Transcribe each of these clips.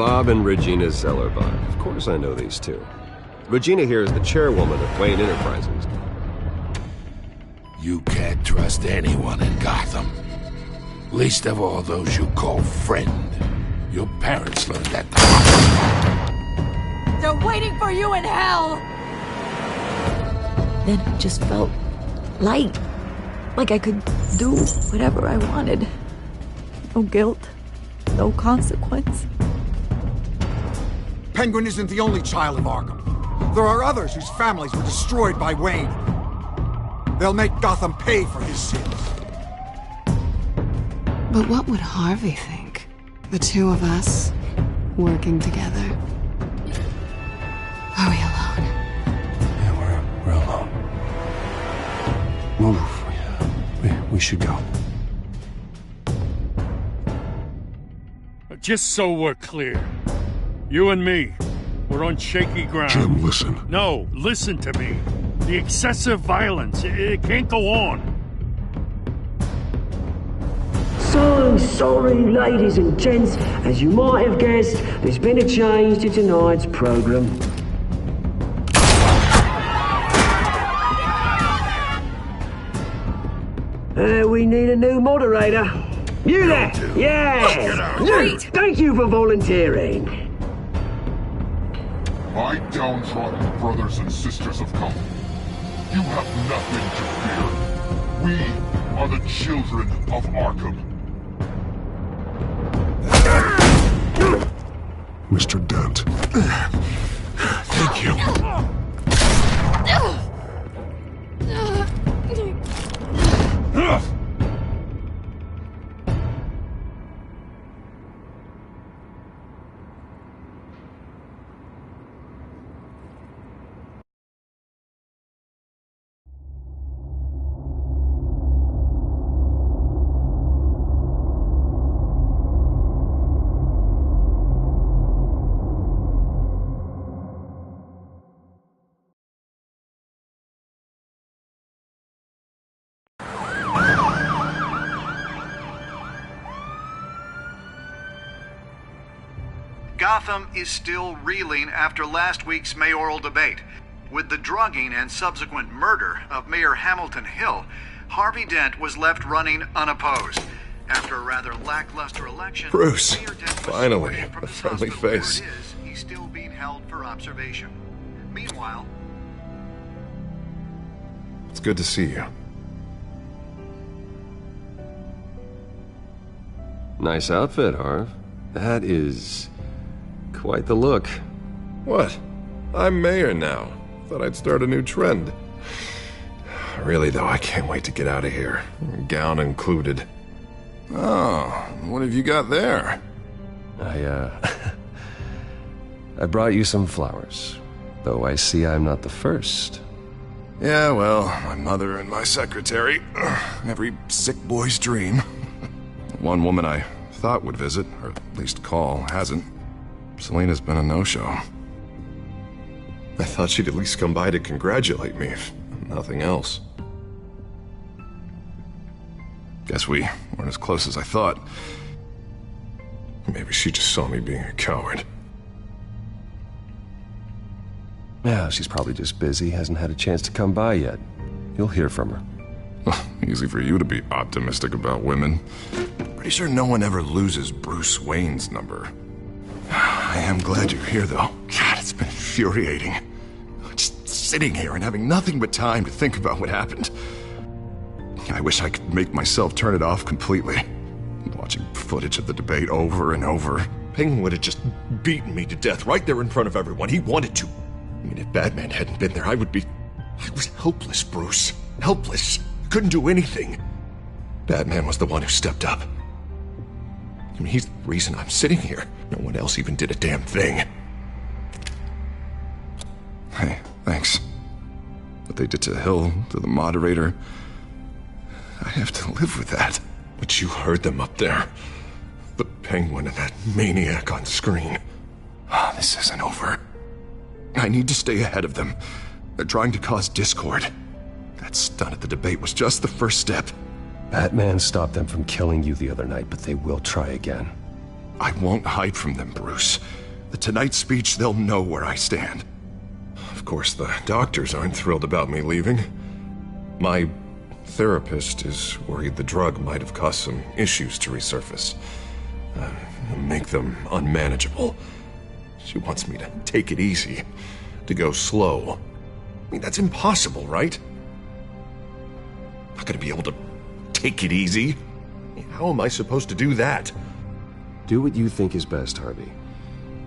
Bob and Regina Zellerbach. Of course I know these two. Regina here is the chairwoman of Wayne Enterprises. You can't trust anyone in Gotham. Least of all those you call friend. Your parents learned that. They're waiting for you in hell! Then it just felt light. Like I could do whatever I wanted. No guilt. No consequence. Penguin isn't the only child of Arkham. There are others whose families were destroyed by Wayne. They'll make Gotham pay for his sins. But what would Harvey think? The two of us, working together. Are we alone? Yeah, we're alone. Move. We should go. Just so we're clear, you and me, we're on shaky ground. Jim, listen. No, listen to me. The excessive violence, it can't go on. So sorry, ladies and gents. As you might have guessed, there's been a change to tonight's program. We need a new moderator. You there! Yeah! Great! Thank you for volunteering. My downtrodden brothers and sisters of Gotham, you have nothing to fear. We are the children of Arkham. Mr. Dent. Thank you. Gotham is still reeling after last week's mayoral debate. With the drugging and subsequent murder of Mayor Hamilton Hill, Harvey Dent was left running unopposed. After a rather lackluster election, Bruce, Mayor Dent was finally, separated from a his friendly hospital where face. it is, he's still being held for observation. Meanwhile, It's good to see you. Nice outfit, Harv. That is quite the look. What? I'm mayor now. Thought I'd start a new trend. Really, though, I can't wait to get out of here. Gown included. Oh, what have you got there? I brought you some flowers. Though I see I'm not the first. Yeah, well, my mother and my secretary. Every sick boy's dream. One woman I thought would visit, or at least call, hasn't. Selena's been a no-show. I thought she'd at least come by to congratulate me, if nothing else. Guess we weren't as close as I thought. Maybe she just saw me being a coward. Yeah, she's probably just busy, hasn't had a chance to come by yet. You'll hear from her. Easy for you to be optimistic about women. Pretty sure no one ever loses Bruce Wayne's number. I am glad you're here, though. God, it's been infuriating. Just sitting here and having nothing but time to think about what happened. I wish I could make myself turn it off completely. Watching footage of the debate over and over. Penguin would have just beaten me to death right there in front of everyone. He wanted to. I mean, if Batman hadn't been there, I was helpless, Bruce. Helpless. Couldn't do anything. Batman was the one who stepped up. I mean, he's the reason I'm sitting here. No one else even did a damn thing. Hey, thanks. What they did to Hill, to the moderator, I have to live with that. But you heard them up there. The Penguin and that maniac on screen. This isn't over. I need to stay ahead of them. They're trying to cause discord. That stunt at the debate was just the first step. Batman stopped them from killing you the other night, but they will try again. I won't hide from them, Bruce. The Tonight speech, they'll know where I stand. Of course, the doctors aren't thrilled about me leaving. My therapist is worried the drug might have caused some issues to resurface. Make them unmanageable. She wants me to take it easy, to go slow. I mean, that's impossible, right? I'm not gonna be able to take it easy. How am I supposed to do that? Do what you think is best, Harvey.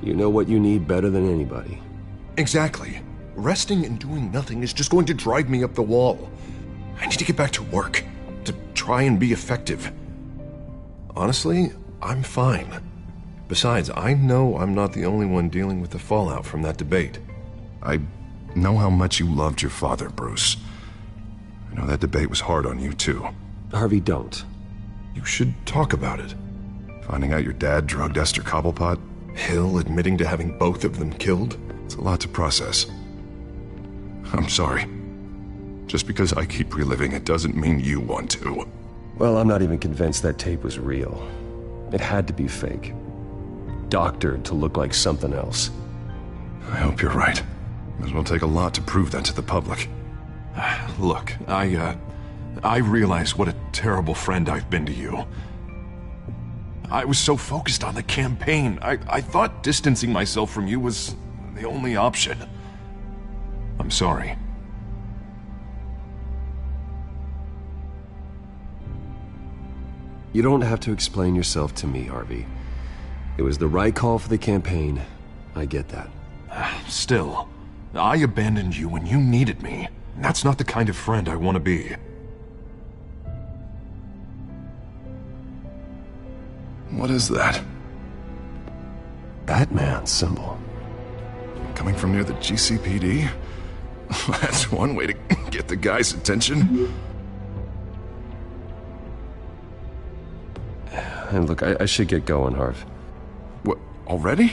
You know what you need better than anybody. Exactly. Resting and doing nothing is just going to drive me up the wall. I need to get back to work, to try and be effective. Honestly, I'm fine. Besides, I know I'm not the only one dealing with the fallout from that debate. I know how much you loved your father, Bruce. I know that debate was hard on you, too. Harvey, don't. You should talk about it. Finding out your dad drugged Esther Cobblepot, Hill admitting to having both of them killed, it's a lot to process. I'm sorry. Just because I keep reliving it doesn't mean you want to. Well, I'm not even convinced that tape was real. It had to be fake. Doctored to look like something else. I hope you're right. It will take a lot to prove that to the public. Look, I realize what a terrible friend I've been to you. I was so focused on the campaign. I thought distancing myself from you was the only option. I'm sorry. You don't have to explain yourself to me, Harvey. It was the right call for the campaign. I get that. Still, I abandoned you when you needed me. That's not the kind of friend I want to be. What is that? Batman symbol. Coming from near the GCPD? That's one way to get the guy's attention. And look, I should get going, Harv. What, already?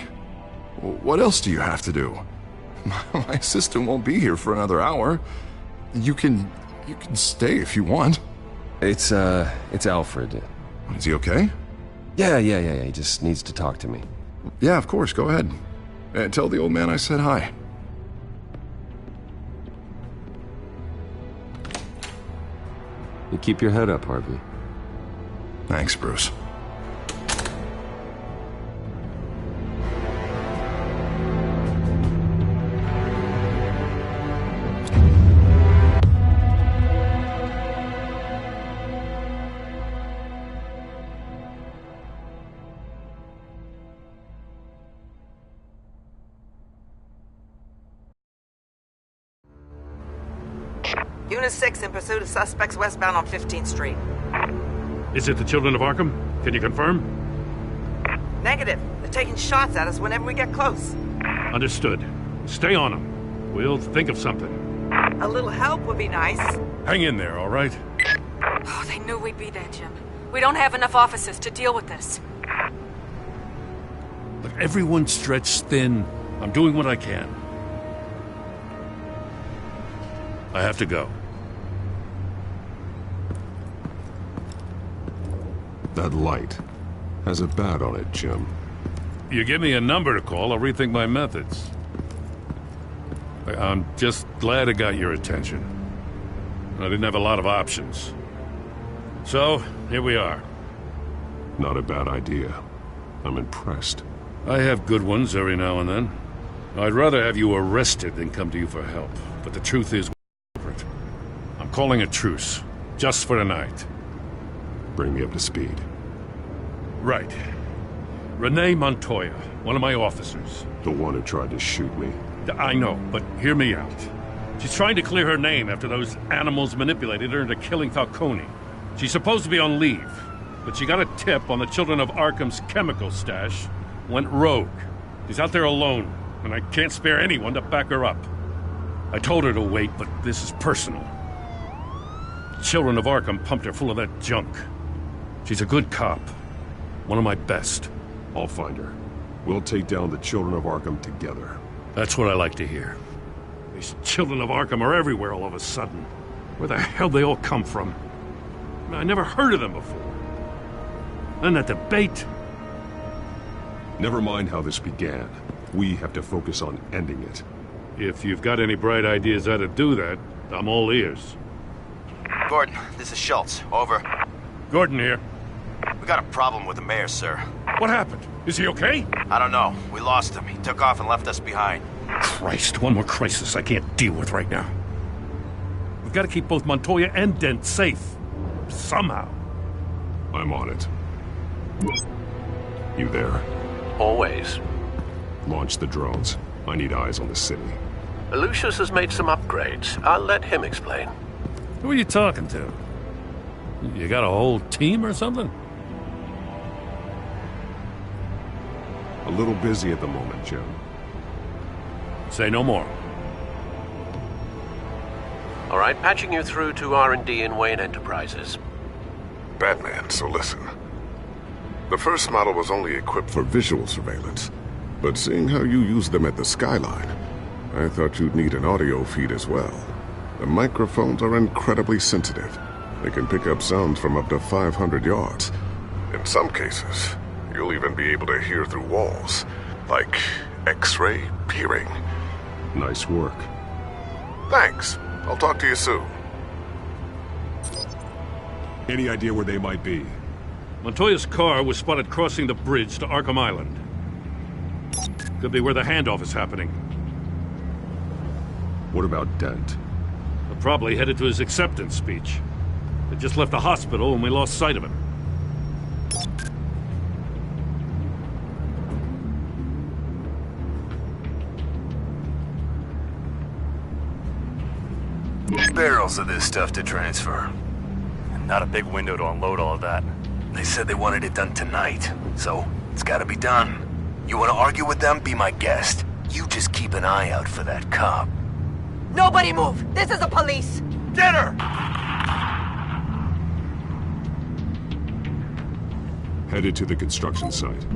What else do you have to do? My assistant won't be here for another hour. You can stay if you want. It's Alfred. Is he okay? Yeah, he just needs to talk to me. Yeah, of course, go ahead. Tell the old man I said hi. You keep your head up, Harvey. Thanks, Bruce. Unit 6 in pursuit of suspects westbound on 15th Street. Is it the Children of Arkham? Can you confirm? Negative. They're taking shots at us whenever we get close. Understood. Stay on them. We'll think of something. A little help would be nice. Hang in there, all right? Oh, they knew we'd be there, Jim. We don't have enough officers to deal with this. Look, everyone's stretched thin. I'm doing what I can. I have to go. That light has a bat on it, Jim. You give me a number to call, I'll rethink my methods. I'm just glad it got your attention. I didn't have a lot of options. So, here we are. Not a bad idea. I'm impressed. I have good ones every now and then. I'd rather have you arrested than come to you for help. But the truth is, I'm calling a truce. Just for tonight. Bring me up to speed. Right. Renee Montoya, one of my officers. The one who tried to shoot me. I know, but hear me out. She's trying to clear her name after those animals manipulated her into killing Falcone. She's supposed to be on leave, but she got a tip on the Children of Arkham's chemical stash, went rogue. She's out there alone, and I can't spare anyone to back her up. I told her to wait, but this is personal. Children of Arkham pumped her full of that junk. She's a good cop. One of my best. I'll find her. We'll take down the Children of Arkham together. That's what I like to hear. These Children of Arkham are everywhere all of a sudden. Where the hell they all come from? I never heard of them before. Then that debate. Never mind how this began. We have to focus on ending it. If you've got any bright ideas how to do that, I'm all ears. Gordon, this is Schultz. Over. Gordon here. We got a problem with the mayor, sir. What happened? Is he okay? I don't know. We lost him. He took off and left us behind. Christ, one more crisis I can't deal with right now. We've got to keep both Montoya and Dent safe. Somehow. I'm on it. You there? Always. Launch the drones. I need eyes on the city. Lucius has made some upgrades. I'll let him explain. Who are you talking to? You got a whole team or something? A little busy at the moment, Jim. Say no more. All right, patching you through to R&D in Wayne Enterprises. Batman, so listen. The first model was only equipped for visual surveillance, but seeing how you use them at the skyline, I thought you'd need an audio feed as well. The microphones are incredibly sensitive. They can pick up sounds from up to 500 yards. In some cases, you'll even be able to hear through walls, like X-ray peering. Nice work. Thanks. I'll talk to you soon. Any idea where they might be? Montoya's car was spotted crossing the bridge to Arkham Island. Could be where the handoff is happening. What about Dent? They're probably headed to his acceptance speech. They just left the hospital and we lost sight of him. Barrels of this stuff to transfer. Not a big window to unload all of that. They said they wanted it done tonight, so it's gotta be done. You wanna argue with them? Be my guest. You just keep an eye out for that cop. Nobody move! This is the police! Get her! Headed to the construction site.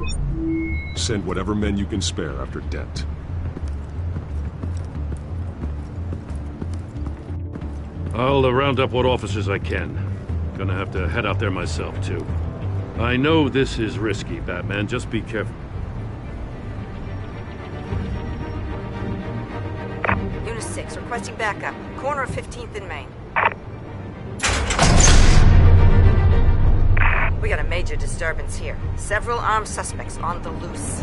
Send whatever men you can spare after Dent. I'll round up what officers I can. Gonna have to head out there myself, too. I know this is risky, Batman. Just be careful. Unit 6, requesting backup. Corner of 15th and Main. We got a major disturbance here. Several armed suspects on the loose.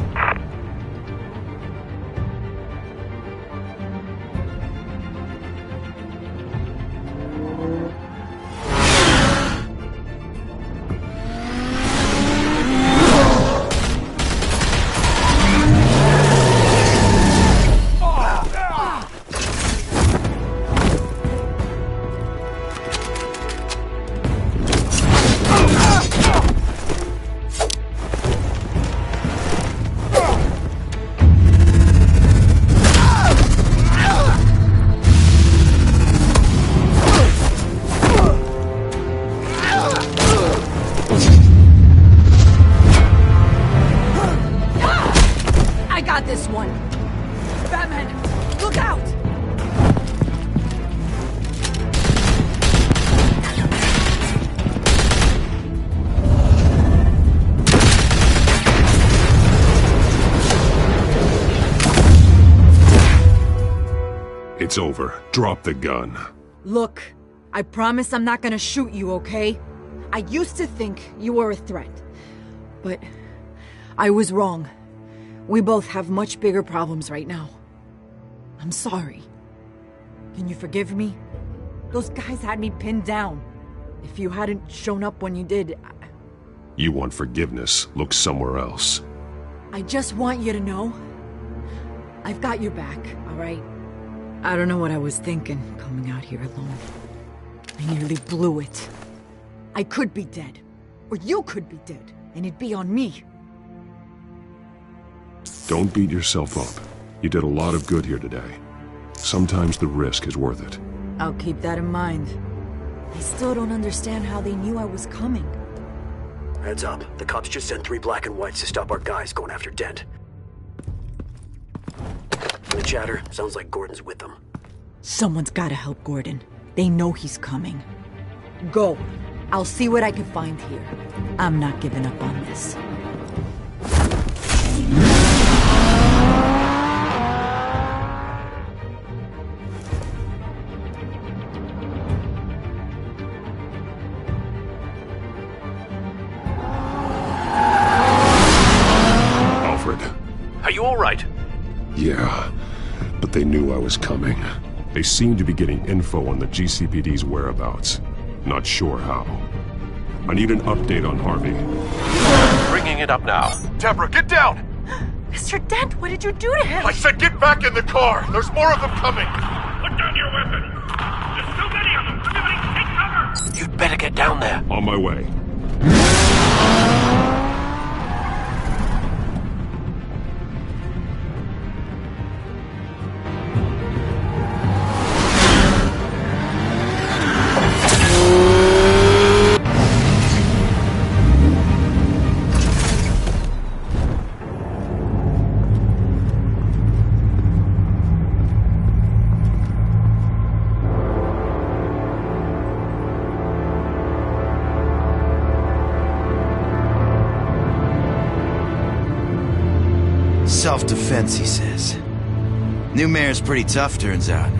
It's over. Drop the gun. Look, I promise I'm not gonna shoot you, okay? I used to think you were a threat, but I was wrong. We both have much bigger problems right now. I'm sorry. Can you forgive me? Those guys had me pinned down. If you hadn't shown up when you did, You want forgiveness? Look somewhere else. I just want you to know, I've got your back, all right? I don't know what I was thinking, coming out here alone. I nearly blew it. I could be dead. Or you could be dead, and it'd be on me. Don't beat yourself up. You did a lot of good here today. Sometimes the risk is worth it. I'll keep that in mind. I still don't understand how they knew I was coming. Heads up. The cops just sent 3 black and whites to stop our guys going after Dent. The chatter sounds like Gordon's with them. Someone's gotta help Gordon. They know he's coming. Go. I'll see what I can find here. I'm not giving up on this. Yeah, but they knew I was coming. They seem to be getting info on the GCPD's whereabouts. Not sure how. I need an update on Harvey. Bringing it up now. Deborah, get down! Mr. Dent, what did you do to him? I said get back in the car! There's more of them coming! Put down your weapon! There's too many of them! Everybody take cover! You'd better get down there. On my way. Self-defense, he says. New mayor's pretty tough, turns out.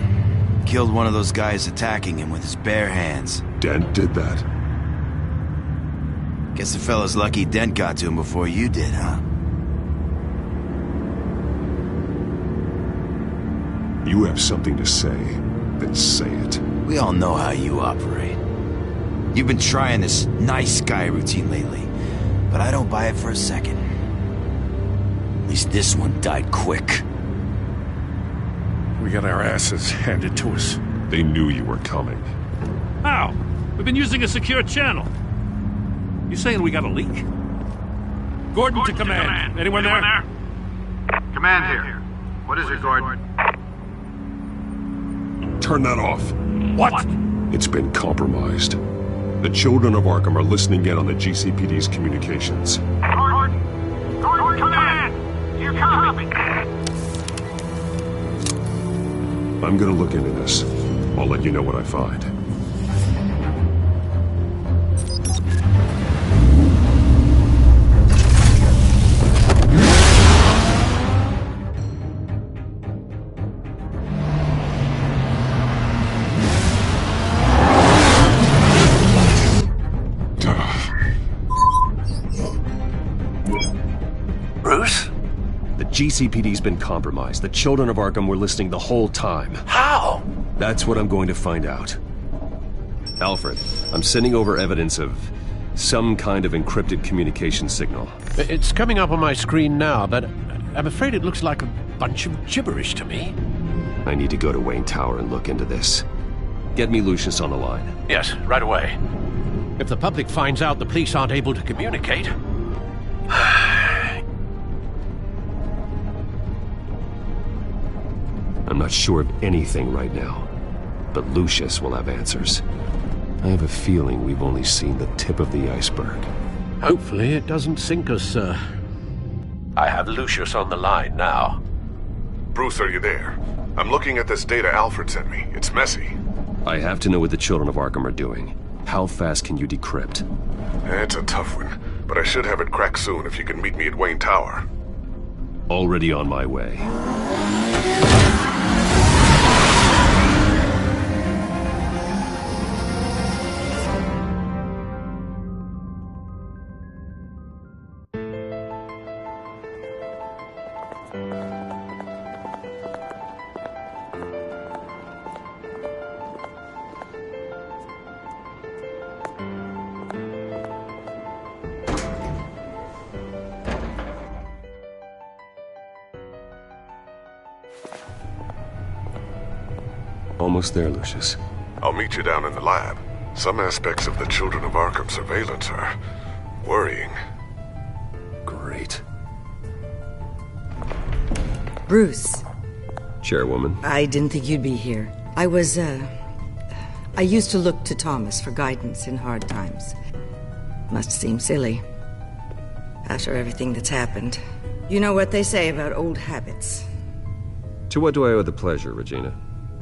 Killed one of those guys attacking him with his bare hands. Dent did that? Guess the fella's lucky Dent got to him before you did, huh? You have something to say, then say it. We all know how you operate. You've been trying this nice guy routine lately, but I don't buy it for a second. At least this one died quick. We got our asses handed to us. They knew you were coming. How? We've been using a secure channel. You saying we got a leak? Gordon to command. Anyone there? Command here. What is it, Gordon? Turn that off. What? It's been compromised. The children of Arkham are listening in on the GCPD's communications. Gordon, command! You copy? I'm gonna look into this. I'll let you know what I find. Bruce? The GCPD's been compromised. The children of Arkham were listening the whole time. How? That's what I'm going to find out. Alfred, I'm sending over evidence of some kind of encrypted communication signal. It's coming up on my screen now, but I'm afraid it looks like a bunch of gibberish to me. I need to go to Wayne Tower and look into this. Get me Lucius on the line. Yes, right away. If the public finds out the police aren't able to communicate... I'm not sure of anything right now, but Lucius will have answers. I have a feeling we've only seen the tip of the iceberg. Hopefully it doesn't sink us, sir. I have Lucius on the line now. Bruce, are you there? I'm looking at this data Alfred sent me. It's messy. I have to know what the children of Arkham are doing. How fast can you decrypt? It's a tough one, but I should have it cracked soon if you can meet me at Wayne Tower. Already on my way. Almost there, Lucius. I'll meet you down in the lab. Some aspects of the Children of Arkham surveillance are worrying. Great. Bruce. Chairwoman. I didn't think you'd be here. I used to look to Thomas for guidance in hard times. Must seem silly. After everything that's happened. You know what they say about old habits. To what do I owe the pleasure, Regina?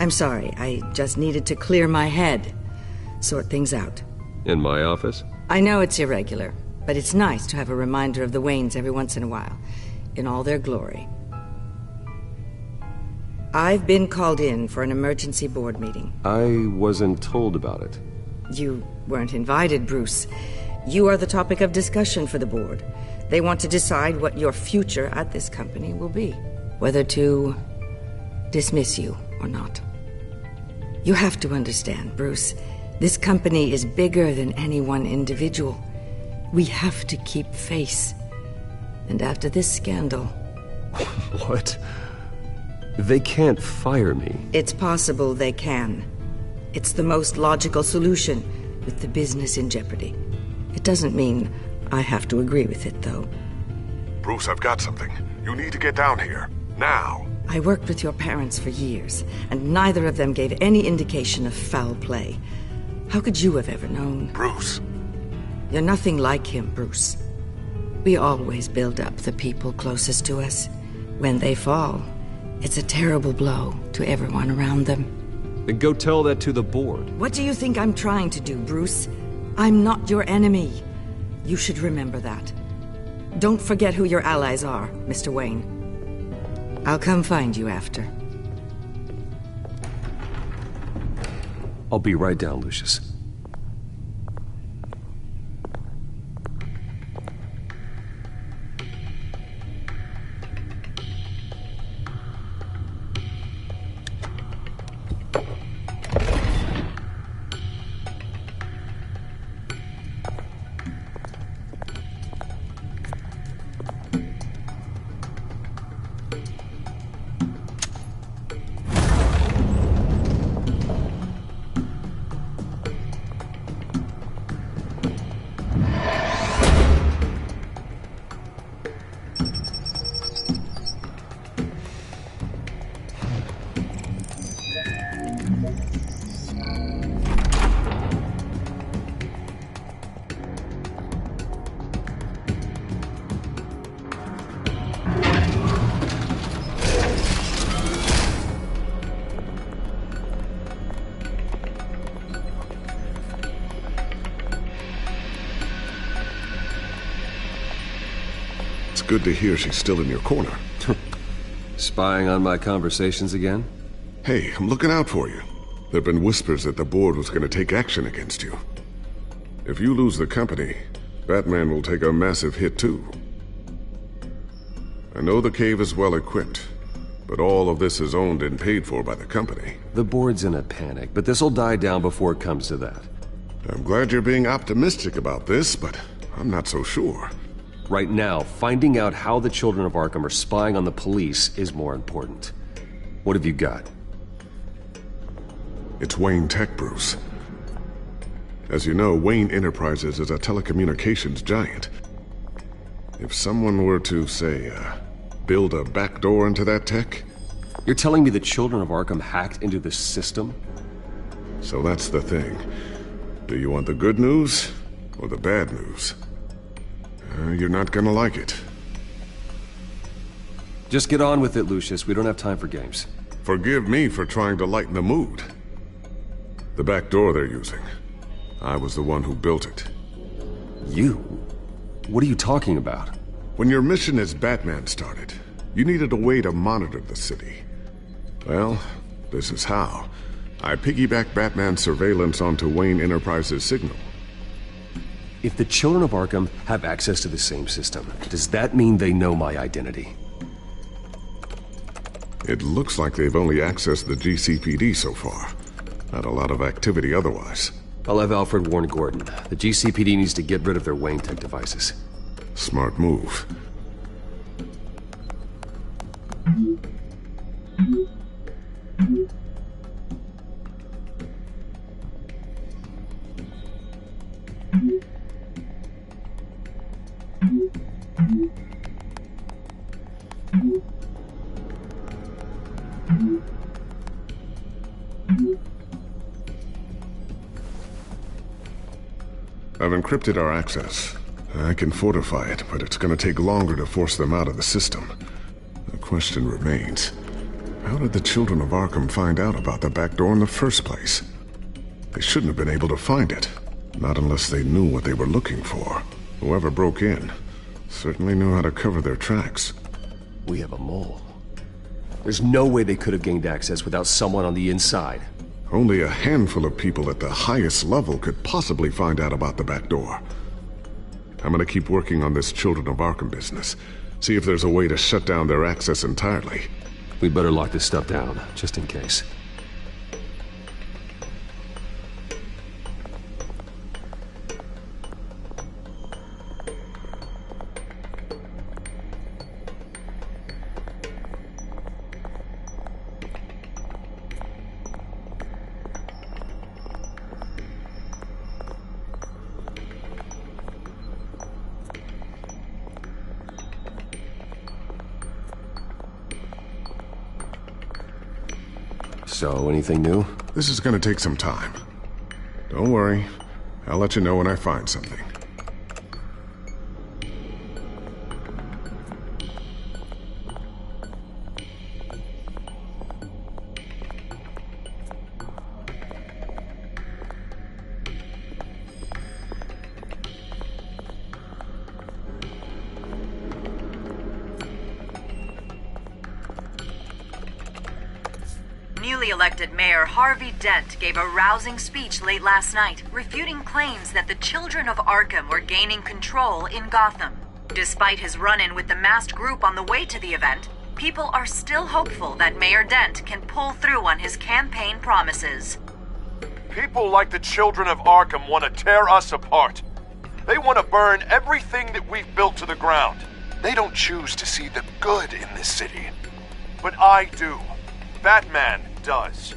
I'm sorry, I just needed to clear my head. Sort things out. In my office? I know it's irregular, but it's nice to have a reminder of the Waynes every once in a while. In all their glory. I've been called in for an emergency board meeting. I wasn't told about it. You weren't invited, Bruce. You are the topic of discussion for the board. They want to decide what your future at this company will be. whether to dismiss you or not. You have to understand, Bruce, this company is bigger than any one individual. We have to keep face. And after this scandal... What? They can't fire me. It's possible they can. It's the most logical solution, with the business in jeopardy. It doesn't mean I have to agree with it, though. Bruce, I've got something. You need to get down here. Now. I worked with your parents for years, and neither of them gave any indication of foul play. How could you have ever known? Bruce. You're nothing like him, Bruce. We always build up the people closest to us. When they fall, it's a terrible blow to everyone around them. Then go tell that to the board. What do you think I'm trying to do, Bruce? I'm not your enemy. You should remember that. Don't forget who your allies are, Mr. Wayne. I'll come find you after. I'll be right down, Lucius. Good to hear she's still in your corner. Spying on my conversations again? Hey, I'm looking out for you. There've been whispers that the board was going to take action against you. If you lose the company, Batman will take a massive hit too. I know the cave is well equipped, but all of this is owned and paid for by the company. The board's in a panic, but this'll die down before it comes to that. I'm glad you're being optimistic about this, but I'm not so sure. Right now, finding out how the children of Arkham are spying on the police is more important. What have you got? It's Wayne Tech, Bruce. As you know, Wayne Enterprises is a telecommunications giant. If someone were to, say, build a backdoor into that tech... You're telling me the children of Arkham hacked into the system? So that's the thing. Do you want the good news or the bad news? You're not gonna like it. Just get on with it, Lucius. We don't have time for games. Forgive me for trying to lighten the mood. The back door they're using. I was the one who built it. You? What are you talking about? When your mission as Batman started, you needed a way to monitor the city. Well, this is how. I piggybacked Batman's surveillance onto Wayne Enterprises' signal. If the children of Arkham have access to the same system, does that mean they know my identity? It looks like they've only accessed the GCPD so far. Not a lot of activity otherwise. I'll have Alfred warn Gordon. The GCPD needs to get rid of their Wayne Tech devices. Smart move. I've encrypted our access. I can fortify it, but it's gonna take longer to force them out of the system. The question remains, how did the children of Arkham find out about the back door in the first place? They shouldn't have been able to find it. Not unless they knew what they were looking for. Whoever broke in certainly knew how to cover their tracks. We have a mole. There's no way they could have gained access without someone on the inside. Only a handful of people at the highest level could possibly find out about the back door. I'm gonna keep working on this Children of Arkham business. See if there's a way to shut down their access entirely. We'd better lock this stuff down, just in case. So, anything new? This is gonna take some time. Don't worry. I'll let you know when I find something. Newly elected Mayor Harvey Dent gave a rousing speech late last night, refuting claims that the children of Arkham were gaining control in Gotham. Despite his run-in with the masked group on the way to the event, people are still hopeful that Mayor Dent can pull through on his campaign promises. People like the children of Arkham want to tear us apart. They want to burn everything that we've built to the ground. They don't choose to see the good in this city. But I do. Batman does.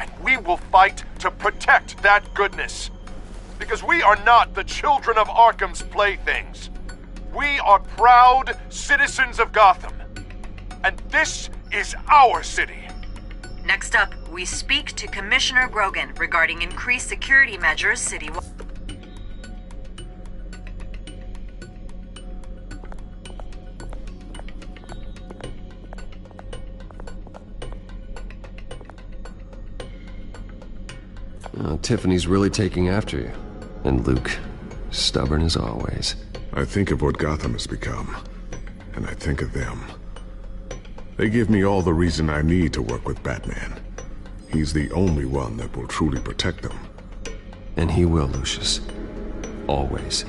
And we will fight to protect that goodness. Because we are not the children of Arkham's playthings. We are proud citizens of Gotham. And this is our city. Next up, we speak to Commissioner Grogan regarding increased security measures citywide. Tiffany's really taking after you. And Luke, stubborn as always. I think of what Gotham has become, and I think of them. They give me all the reason I need to work with Batman. He's the only one that will truly protect them. And he will, Lucius. Always.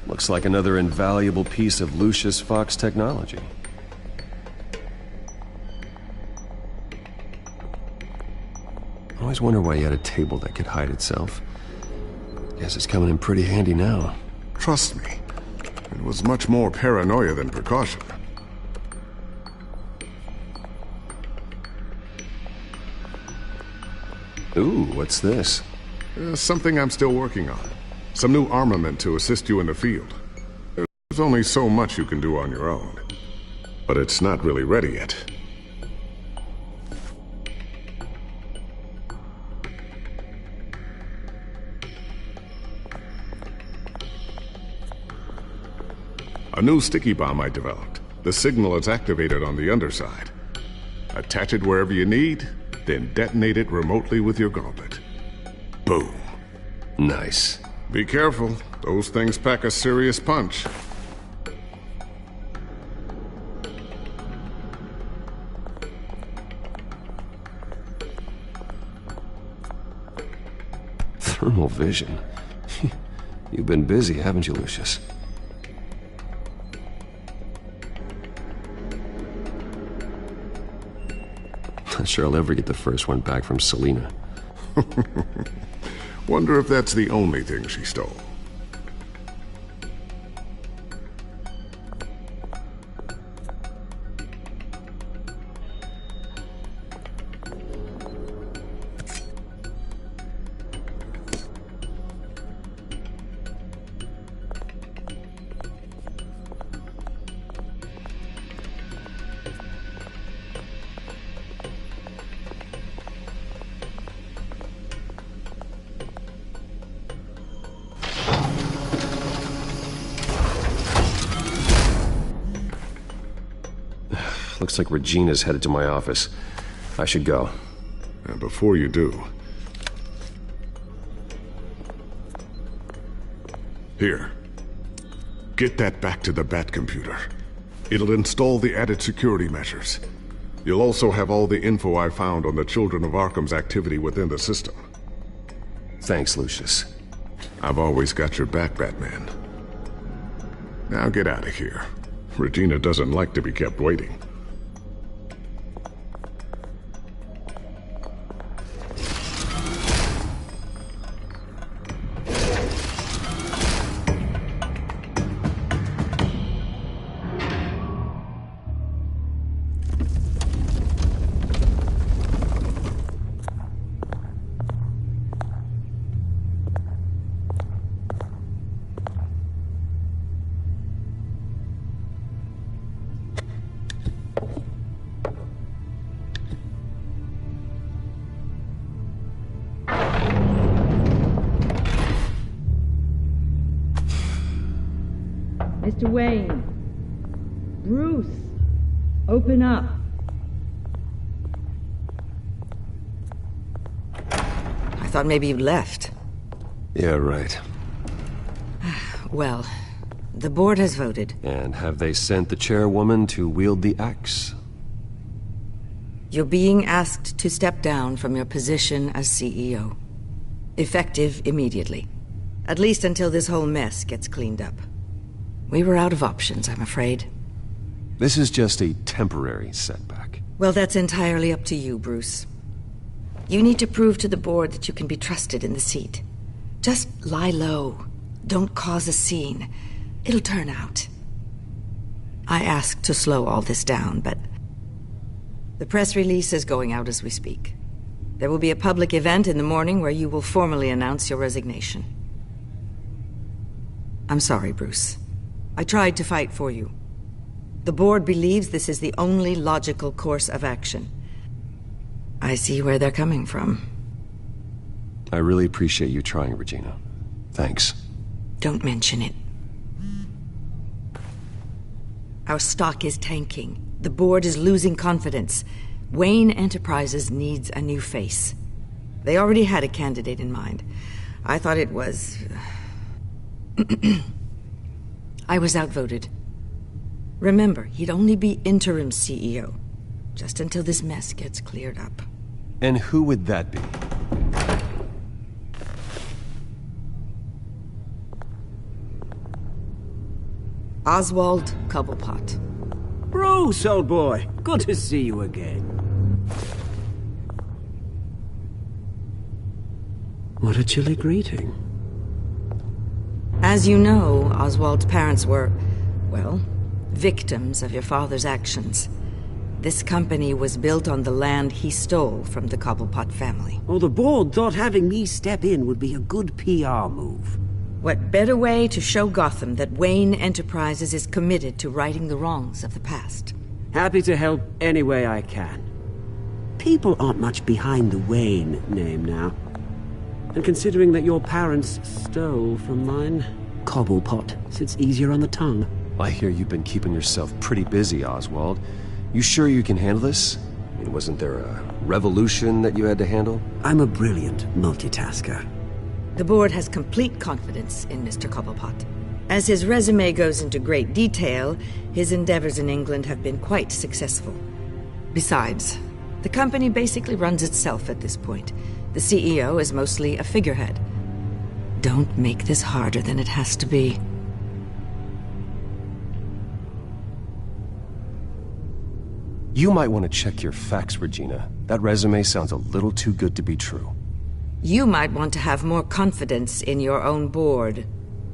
Looks like another invaluable piece of Lucius Fox technology. I always wonder why he had a table that could hide itself. Guess it's coming in pretty handy now. Trust me, it was much more paranoia than precaution. Ooh, what's this? Something I'm still working on. Some new armament to assist you in the field. There's only so much you can do on your own. But it's not really ready yet. A new sticky bomb I developed. The signal is activated on the underside. Attach it wherever you need, then detonate it remotely with your gauntlet. Boom. Nice. Be careful. Those things pack a serious punch. Thermal vision. You've been busy, haven't you, Lucius? Not sure I'll ever get the first one back from Selina. Wonder if that's the only thing she stole. Looks like Regina's headed to my office. I should go. And before you do... Here. Get that back to the Bat computer. It'll install the added security measures. You'll also have all the info I found on the Children of Arkham's activity within the system. Thanks, Lucius. I've always got your back, Batman. Now get out of here. Regina doesn't like to be kept waiting. Mr. Wayne. Bruce. Open up. I thought maybe you left. Yeah, right. Well, the board has voted. And have they sent the chairwoman to wield the axe? You're being asked to step down from your position as CEO. Effective immediately. At least until this whole mess gets cleaned up. We were out of options, I'm afraid. This is just a temporary setback. Well, that's entirely up to you, Bruce. You need to prove to the board that you can be trusted in the seat. Just lie low. Don't cause a scene. It'll turn out. I asked to slow all this down, but the press release is going out as we speak. There will be a public event in the morning where you will formally announce your resignation. I'm sorry, Bruce. I tried to fight for you. The board believes this is the only logical course of action. I see where they're coming from. I really appreciate you trying, Regina. Thanks. Don't mention it. Our stock is tanking. The board is losing confidence. Wayne Enterprises needs a new face. They already had a candidate in mind. I thought it was... I was outvoted. Remember, he'd only be interim CEO, just until this mess gets cleared up. And who would that be? Oswald Cobblepot. Bruce, old boy. Good to see you again. What a chilly greeting. As you know, Oswald's parents were, well, victims of your father's actions. This company was built on the land he stole from the Cobblepot family. Oh, the board thought having me step in would be a good PR move. What better way to show Gotham that Wayne Enterprises is committed to righting the wrongs of the past? Happy to help any way I can. People aren't much behind the Wayne name now. And considering that your parents stole from mine, Cobblepot sits easier on the tongue. I hear you've been keeping yourself pretty busy, Oswald. You sure you can handle this? I mean, wasn't there a revolution that you had to handle? I'm a brilliant multitasker. The board has complete confidence in Mr. Cobblepot. As his resume goes into great detail, his endeavors in England have been quite successful. Besides, the company basically runs itself at this point. The CEO is mostly a figurehead. Don't make this harder than it has to be. You might want to check your facts, Regina. That resume sounds a little too good to be true. You might want to have more confidence in your own board.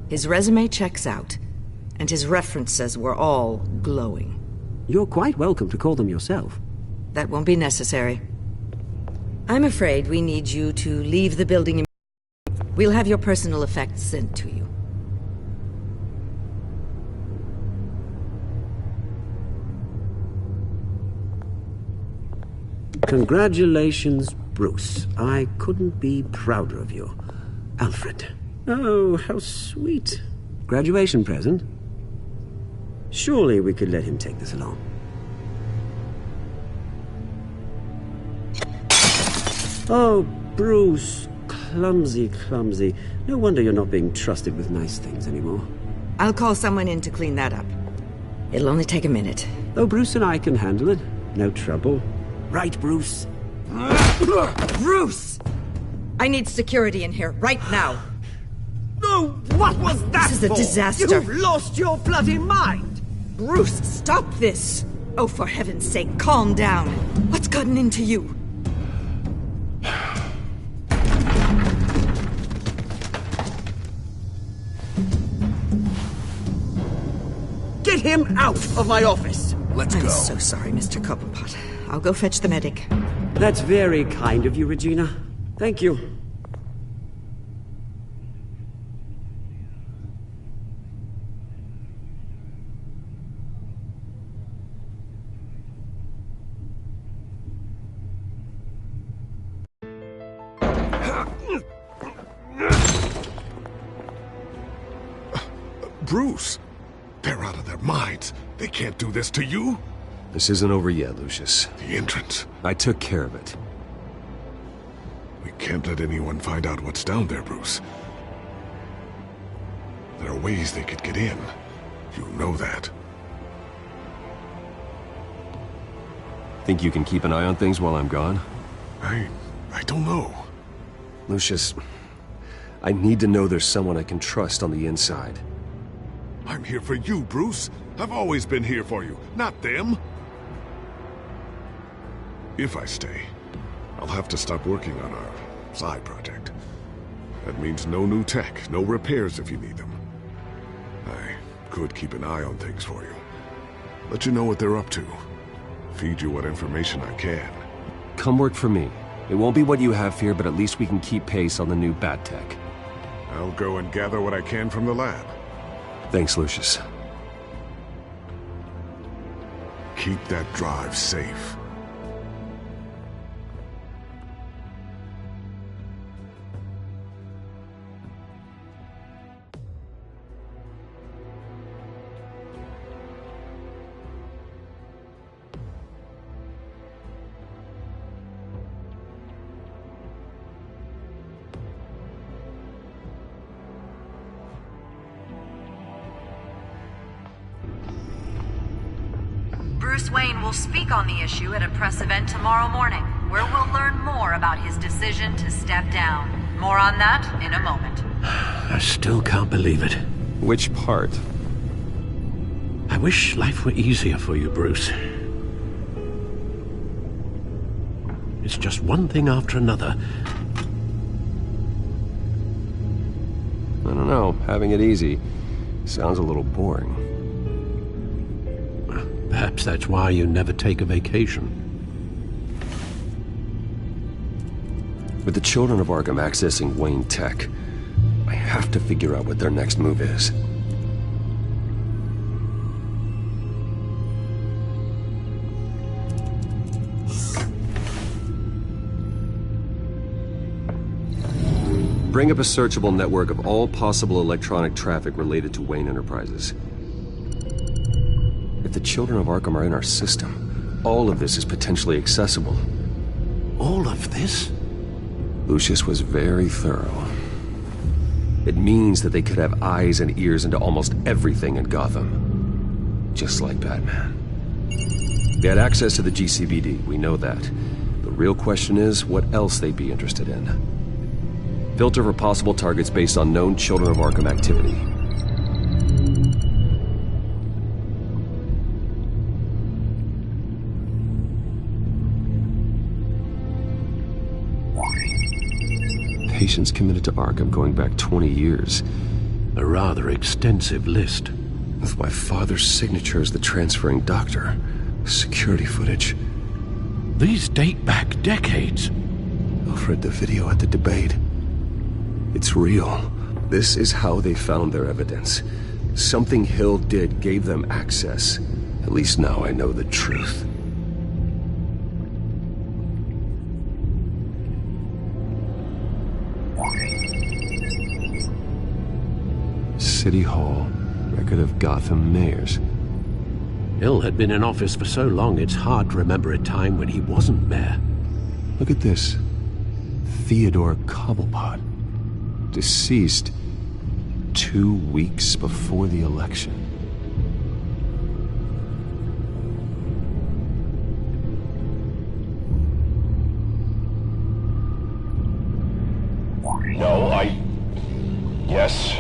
His resume checks out, and his references were all glowing. You're quite welcome to call them yourself. That won't be necessary. I'm afraid we need you to leave the building. We'll have your personal effects sent to you. Congratulations, Bruce. I couldn't be prouder of you. Alfred. Oh, how sweet. Graduation present? Surely we could let him take this along. Oh, Bruce. Clumsy, clumsy. No wonder you're not being trusted with nice things anymore. I'll call someone in to clean that up. It'll only take a minute. Oh, Bruce and I can handle it. No trouble. Right, Bruce? Bruce! I need security in here, right now. Oh, what was that This is a for? disaster. You've lost your bloody mind! Bruce, stop this! Oh, for heaven's sake, calm down. What's gotten into you? Get him out of my office! Let's I'm go. so sorry, Mr. Cobblepot. I'll go fetch the medic. That's very kind of you, Regina. Thank you. Bruce! They're out of their minds. They can't do this to you. This isn't over yet, Lucius. The entrance. I took care of it. We can't let anyone find out what's down there, Bruce. There are ways they could get in. You know that. Think you can keep an eye on things while I'm gone? I don't know. Lucius, I need to know there's someone I can trust on the inside. I'm here for you, Bruce. I've always been here for you, not them. If I stay, I'll have to stop working on our side project. That means no new tech, no repairs if you need them. I could keep an eye on things for you. Let you know what they're up to. Feed you what information I can. Come work for me. It won't be what you have here, but at least we can keep pace on the new bat tech. I'll go and gather what I can from the lab. Thanks, Lucius. Keep that drive safe. Bruce Wayne will speak on the issue at a press event tomorrow morning, where we'll learn more about his decision to step down. More on that in a moment. I still can't believe it. Which part? I wish life were easier for you, Bruce. It's just one thing after another. I don't know. Having it easy sounds a little boring. Perhaps that's why you never take a vacation. With the children of Arkham accessing Wayne Tech, I have to figure out what their next move is. Bring up a searchable network of all possible electronic traffic related to Wayne Enterprises. If the children of Arkham are in our system, all of this is potentially accessible. All of this? Lucius was very thorough. It means that they could have eyes and ears into almost everything in Gotham. Just like Batman. They had access to the GCPD, we know that. The real question is, what else they'd be interested in. Filter for possible targets based on known children of Arkham activity. Patients committed to Arkham going back 20 years. A rather extensive list. With my father's signature as the transferring doctor. Security footage. These date back decades. I've read the video at the debate. It's real. This is how they found their evidence. Something Hill did gave them access. At least now I know the truth. City Hall. Record of Gotham mayors. Hill had been in office for so long, it's hard to remember a time when he wasn't mayor. Look at this. Theodore Cobblepot. Deceased 2 weeks before the election. No, Yes,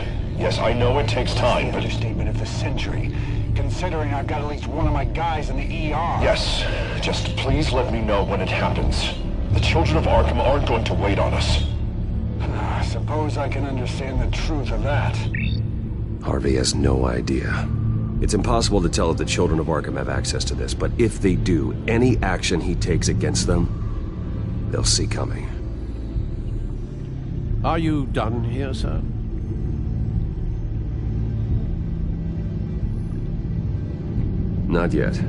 I know it takes time, but... Understatement of the century. Considering I've got at least one of my guys in the ER. Yes. Just please let me know when it happens. The children of Arkham aren't going to wait on us. I suppose I can understand the truth of that. Harvey has no idea. It's impossible to tell if the children of Arkham have access to this, but if they do, any action he takes against them, they'll see coming. Are you done here, sir? Not yet.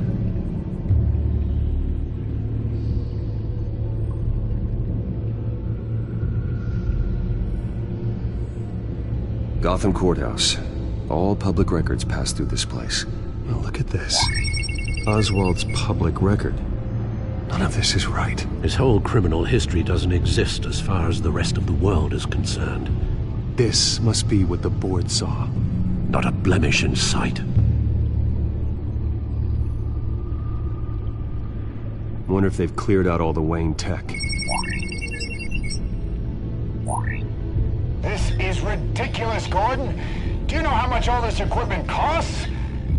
Gotham Courthouse. All public records pass through this place. Oh, look at this. Oswald's public record. None of this is right. His whole criminal history doesn't exist as far as the rest of the world is concerned. This must be what the board saw. Not a blemish in sight. Wonder if they've cleared out all the Wayne tech. This is ridiculous, Gordon. Do you know how much all this equipment costs?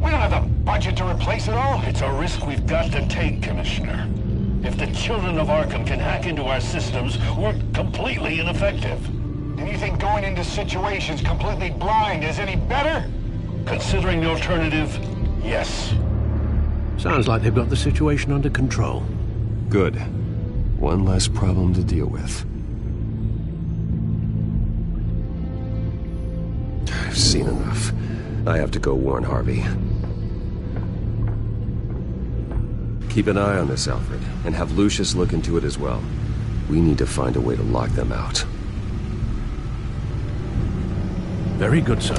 We don't have the budget to replace it all. It's a risk we've got to take, Commissioner. If the children of Arkham can hack into our systems, we're completely ineffective. And you think going into situations completely blind is any better? Considering the alternative, yes. Sounds like they've got the situation under control. Good. One less problem to deal with. I've seen enough. I have to go warn Harvey. Keep an eye on this, Alfred, and have Lucius look into it as well. We need to find a way to lock them out. Very good, sir.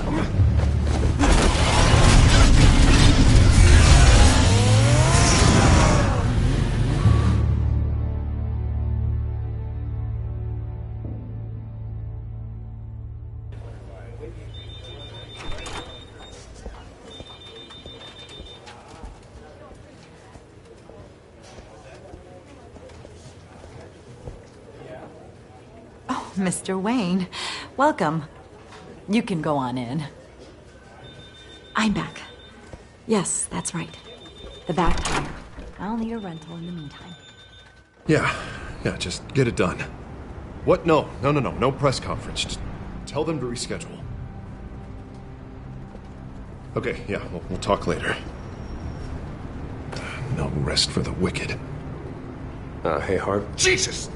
Mr. Wayne, welcome. You can go on in. I'm back. Yes, that's right. The back tire. I'll need a rental in the meantime. Yeah, just get it done. What? No press conference. Just tell them to reschedule. Okay, yeah, we'll talk later. No rest for the wicked. Hey, Harv. Jesus!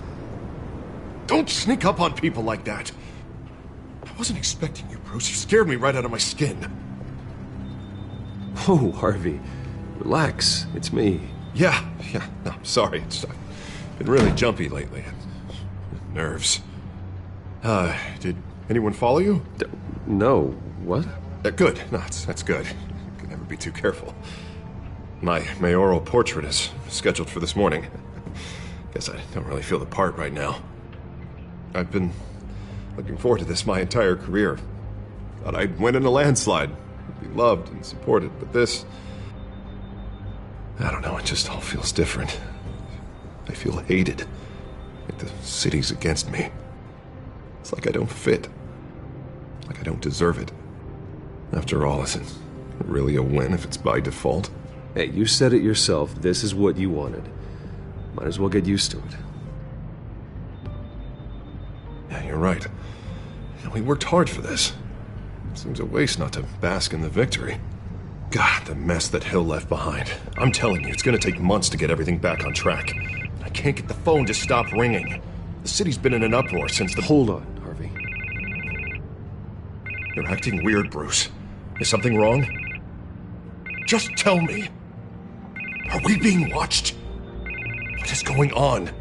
Don't sneak up on people like that. I wasn't expecting you, Bruce. You scared me right out of my skin. Oh, Harvey. Relax. It's me. Yeah. No, sorry. I've been really jumpy lately. Nerves. Did anyone follow you? No. What? Good. No, that's good. Can never be too careful. My mayoral portrait is scheduled for this morning. Guess I don't really feel the part right now. I've been looking forward to this my entire career. Thought I'd win in a landslide, be loved and supported, but this... I don't know, it just all feels different. I feel hated. Like the city's against me. It's like I don't fit. Like I don't deserve it. After all, isn't it really a win if it's by default? Hey, you said it yourself. This is what you wanted. Might as well get used to it. Yeah, you're right. We worked hard for this. Seems a waste not to bask in the victory. God, the mess that Hill left behind. I'm telling you, it's gonna take months to get everything back on track. I can't get the phone to stop ringing. The city's been in an uproar since the... Hold on, Harvey. You're acting weird, Bruce. Is something wrong? Just tell me. Are we being watched? What is going on?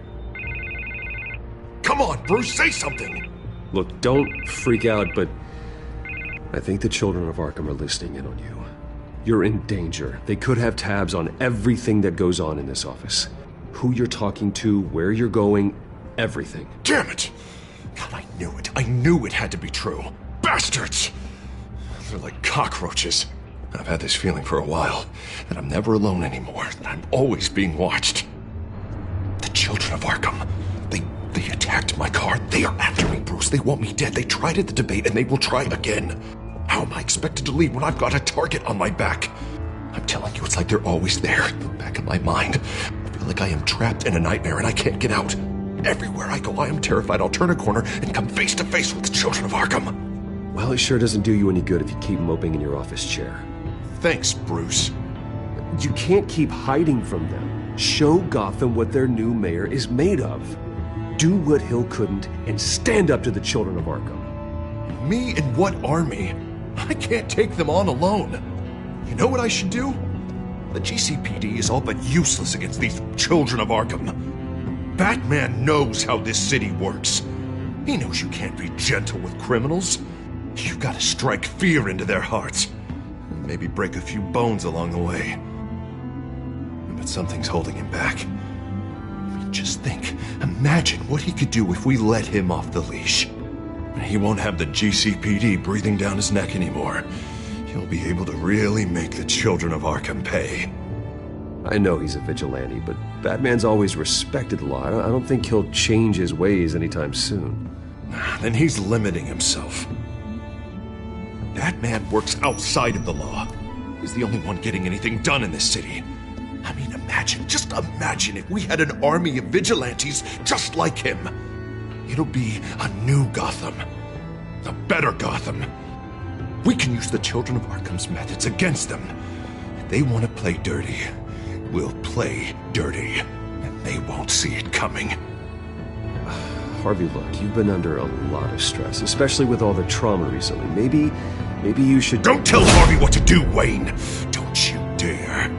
Come on, Bruce, say something! Look, don't freak out, but... I think the children of Arkham are listening in on you. You're in danger. They could have tabs on everything that goes on in this office. Who you're talking to, where you're going, everything. Damn it! God, I knew it. I knew it had to be true. Bastards! They're like cockroaches. I've had this feeling for a while, that I'm never alone anymore, that I'm always being watched. The children of Arkham, they attacked my car. They are after me, Bruce. They want me dead. They tried at the debate, and they will try again. How am I expected to lead when I've got a target on my back? I'm telling you, it's like they're always there, in the back of my mind. I feel like I am trapped in a nightmare and I can't get out. Everywhere I go, I am terrified I'll turn a corner and come face to face with the children of Arkham. Well, it sure doesn't do you any good if you keep moping in your office chair. Thanks, Bruce. You can't keep hiding from them. Show Gotham what their new mayor is made of. Do what Hill couldn't and stand up to the children of Arkham. Me and what army? I can't take them on alone. You know what I should do? The GCPD is all but useless against these children of Arkham. Batman knows how this city works. He knows you can't be gentle with criminals. You've got to strike fear into their hearts. And maybe break a few bones along the way. But something's holding him back. I mean, just think. Imagine what he could do if we let him off the leash. He won't have the GCPD breathing down his neck anymore. He'll be able to really make the children of Arkham pay. I know he's a vigilante, but Batman's always respected the law. I don't think he'll change his ways anytime soon. Then he's limiting himself. Batman works outside of the law. He's the only one getting anything done in this city. I mean, just imagine if we had an army of vigilantes just like him. It'll be a new Gotham. A better Gotham. We can use the children of Arkham's methods against them. If they want to play dirty, we'll play dirty. And they won't see it coming. Harvey, look, you've been under a lot of stress, especially with all the trauma recently. Maybe you should... Don't tell Harvey what to do, Wayne! Don't you dare.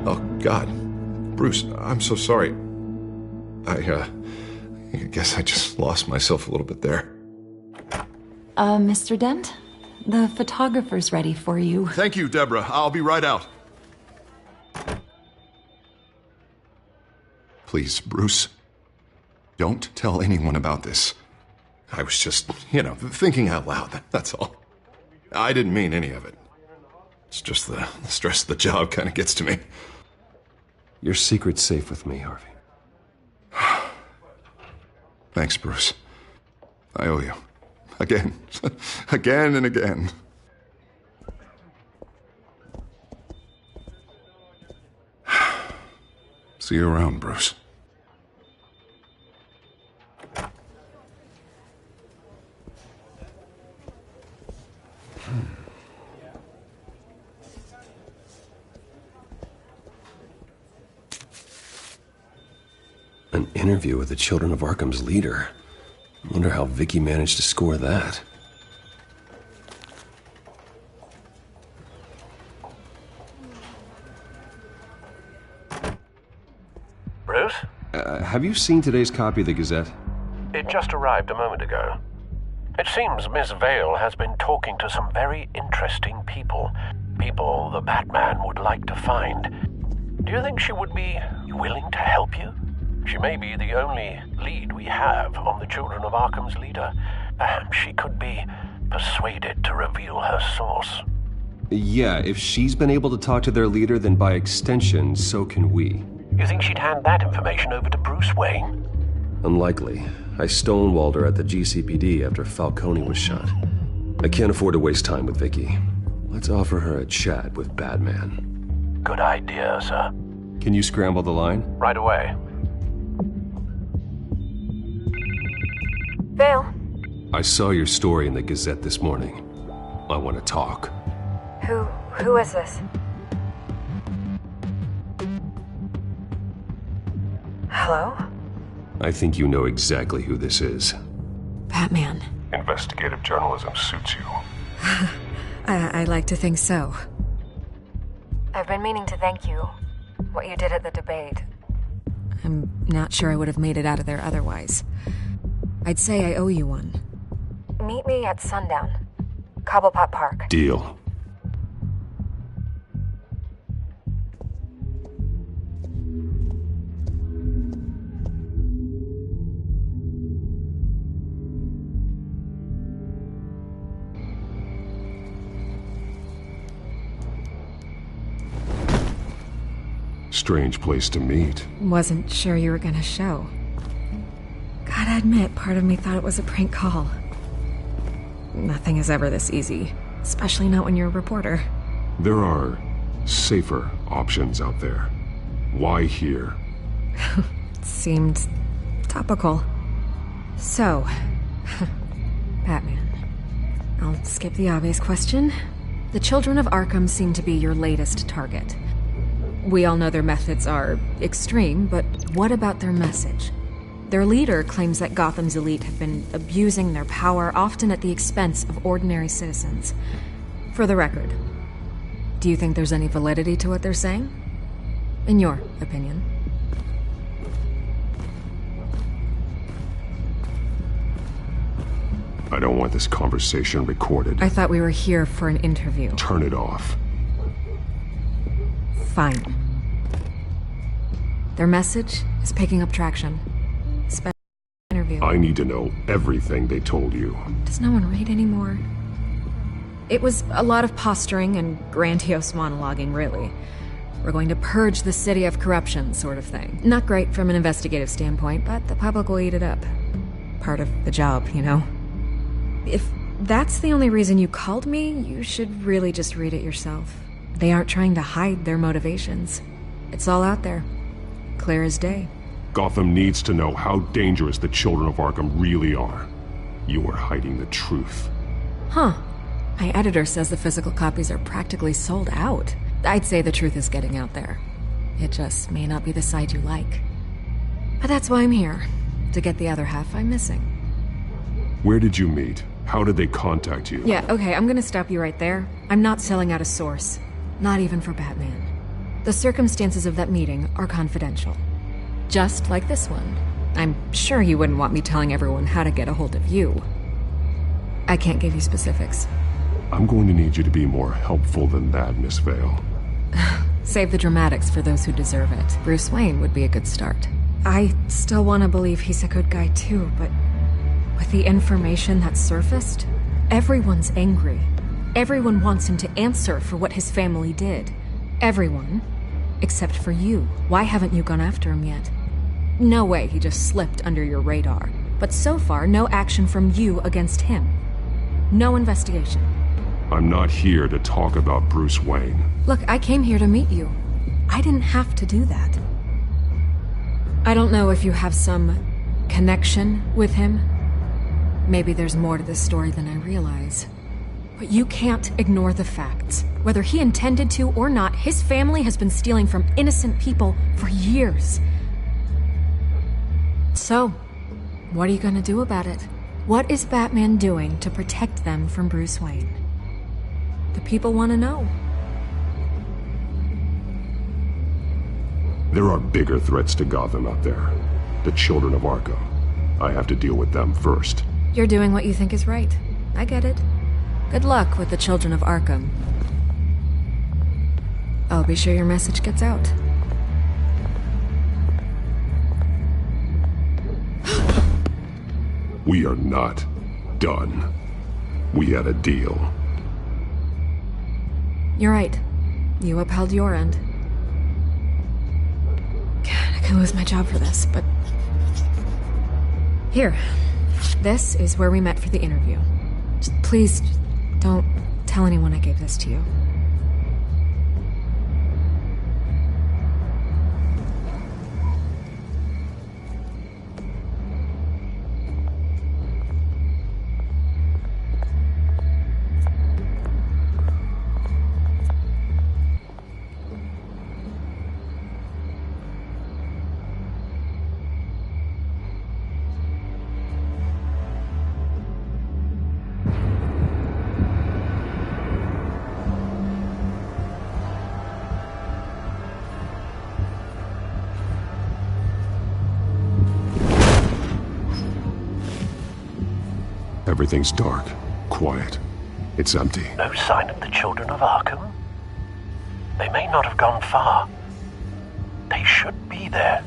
Oh, God. Bruce, I'm so sorry. I guess I just lost myself a little bit there. Mr. Dent? The photographer's ready for you. Thank you, Deborah. I'll be right out. Please, Bruce, don't tell anyone about this. I was just, thinking out loud, that's all. I didn't mean any of it. It's just the stress of the job kind of gets to me. Your secret's safe with me, Harvey. Thanks, Bruce. I owe you. Again. Again and again. See you around, Bruce. An interview with the Children of Arkham's leader. I wonder how Vicky managed to score that. Bruce? Have you seen today's copy of the Gazette? It just arrived a moment ago. It seems Miss Vale has been talking to some very interesting people. People the Batman would like to find. Do you think she would be willing to help you? She may be the only lead we have on the Children of Arkham's leader. Perhaps she could be persuaded to reveal her source. Yeah, if she's been able to talk to their leader, then by extension, so can we. You think she'd hand that information over to Bruce Wayne? Unlikely. I stonewalled her at the GCPD after Falcone was shot. I can't afford to waste time with Vicky. Let's offer her a chat with Batman. Good idea, sir. Can you scramble the line? Right away. Vale. I saw your story in the Gazette this morning. I want to talk. Who is this? Hello? I think you know exactly who this is. Batman. Investigative journalism suits you. I like to think so. I've been meaning to thank you. What you did at the debate. I'm not sure I would have made it out of there otherwise. I'd say I owe you one. Meet me at sundown. Cobblepot Park. Deal. Strange place to meet. Wasn't sure you were gonna show. Gotta gotta admit, part of me thought it was a prank call. Nothing is ever this easy, especially not when you're a reporter. There are safer options out there. Why here? Seemed topical. So, Batman. I'll skip the obvious question. The children of Arkham seem to be your latest target. We all know their methods are extreme, but what about their message? Their leader claims that Gotham's elite have been abusing their power, often at the expense of ordinary citizens. For the record, do you think there's any validity to what they're saying? In your opinion? I don't want this conversation recorded. I thought we were here for an interview. Turn it off. Fine. Their message is picking up traction. Special interview. I need to know everything they told you. Does no one read anymore? It was a lot of posturing and grandiose monologuing, really. We're going to purge the city of corruption, sort of thing. Not great from an investigative standpoint, but the public will eat it up. Part of the job, you know? If that's the only reason you called me, you should really just read it yourself. They aren't trying to hide their motivations. It's all out there. Clear as day. Gotham needs to know how dangerous the children of Arkham really are. You are hiding the truth. Huh. My editor says the physical copies are practically sold out. I'd say the truth is getting out there. It just may not be the side you like. But that's why I'm here. To get the other half I'm missing. Where did you meet? How did they contact you? Yeah, okay, I'm gonna stop you right there. I'm not selling out a source. Not even for Batman. The circumstances of that meeting are confidential. Just like this one. I'm sure you wouldn't want me telling everyone how to get a hold of you. I can't give you specifics. I'm going to need you to be more helpful than that, Miss Vale. Save the dramatics for those who deserve it. Bruce Wayne would be a good start. I still want to believe he's a good guy too, but with the information that surfaced, everyone's angry. Everyone wants him to answer for what his family did. Everyone, except for you. Why haven't you gone after him yet? No way he just slipped under your radar. But so far, no action from you against him. No investigation. I'm not here to talk about Bruce Wayne. Look, I came here to meet you. I didn't have to do that. I don't know if you have some connection with him. Maybe there's more to this story than I realize. But you can't ignore the facts. Whether he intended to or not, his family has been stealing from innocent people for years. So, what are you gonna do about it? What is Batman doing to protect them from Bruce Wayne? The people want to know. There are bigger threats to Gotham out there. The children of Arkham. I have to deal with them first. You're doing what you think is right. I get it. Good luck with the children of Arkham. I'll be sure your message gets out. We are not done. We had a deal. You're right. You upheld your end. God, I could lose my job for this, but... Here. This is where we met for the interview. Just please, don't tell anyone I gave this to you. Everything's dark, quiet. It's empty. No sign of the children of Arkham? They may not have gone far. They should be there.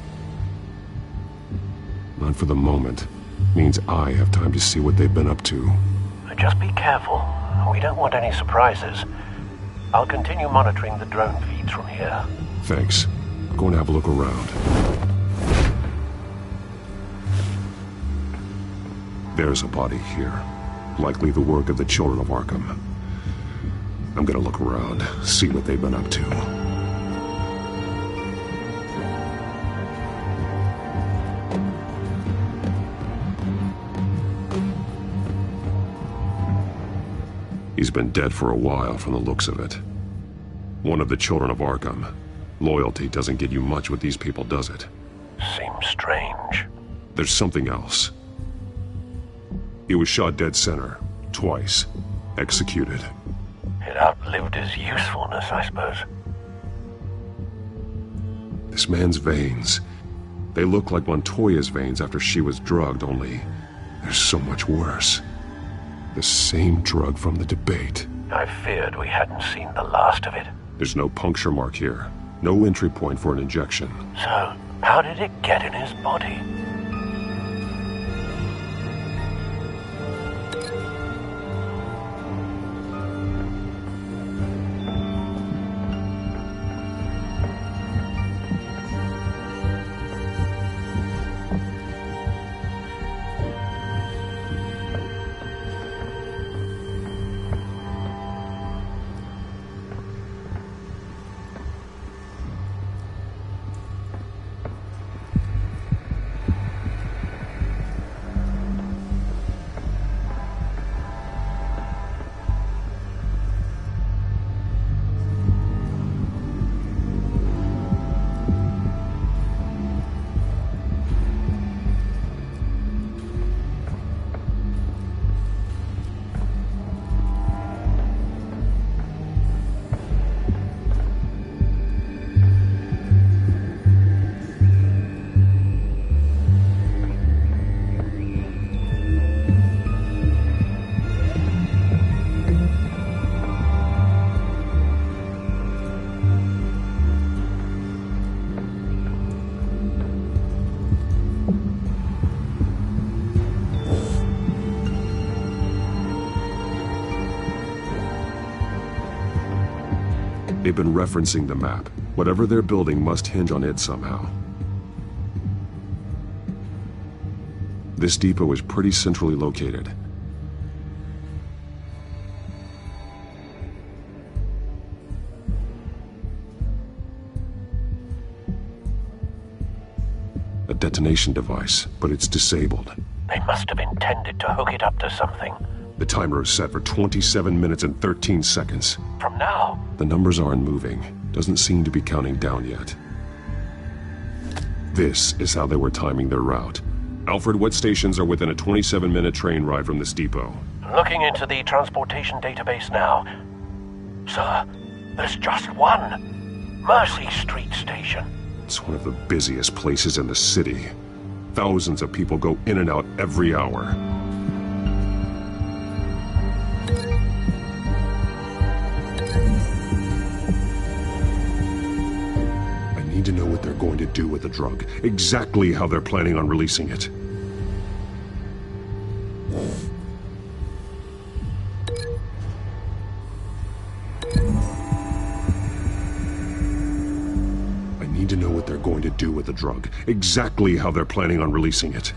Not for the moment. Means I have time to see what they've been up to. Just be careful. We don't want any surprises. I'll continue monitoring the drone feeds from here. Thanks. Go and have a look around. There's a body here. Likely the work of the children of Arkham. I'm gonna look around, see what they've been up to. He's been dead for a while from the looks of it. One of the children of Arkham. Loyalty doesn't get you much with these people, does it? Seems strange. There's something else. He was shot dead center, twice. Executed. It outlived his usefulness, I suppose. This man's veins. They look like Montoya's veins after she was drugged, only they're so much worse. The same drug from the debate. I feared we hadn't seen the last of it. There's no puncture mark here. No entry point for an injection. So, how did it get in his body? They've been referencing the map. Whatever they're building must hinge on it somehow. This depot is pretty centrally located. A detonation device, but it's disabled. They must have intended to hook it up to something. The timer is set for 27 minutes and 13 seconds. From now? The numbers aren't moving. Doesn't seem to be counting down yet. This is how they were timing their route. Alfred, what stations are within a 27-minute train ride from this depot? Looking into the transportation database now. Sir, there's just one. Mercy Street Station. It's one of the busiest places in the city. Thousands of people go in and out every hour. I need to know what they're going to do with the drug. Exactly how they're planning on releasing it. I need to know what they're going to do with the drug. Exactly how they're planning on releasing it.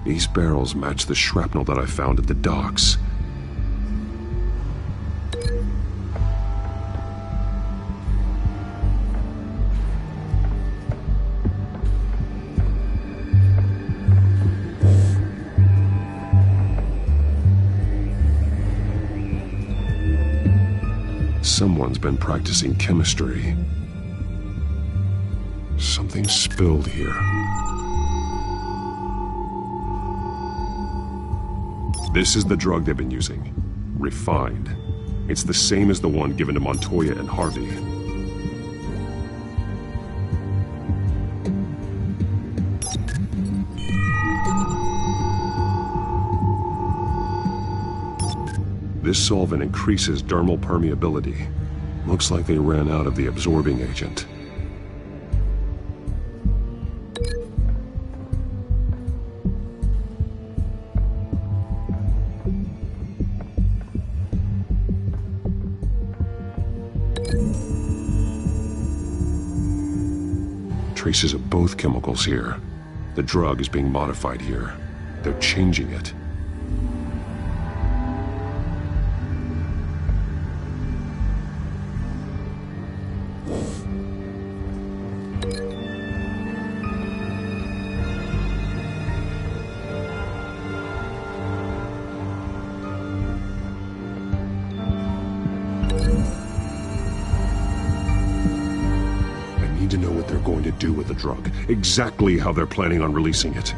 These barrels match the shrapnel that I found at the docks. Someone's been practicing chemistry. Something spilled here. This is the drug they've been using. Refined. It's the same as the one given to Montoya and Harvey. This solvent increases dermal permeability. Looks like they ran out of the absorbing agent. traces of both chemicals here. The drug is being modified here. They're changing it. To know what they're going to do with the drug, exactly how they're planning on releasing it.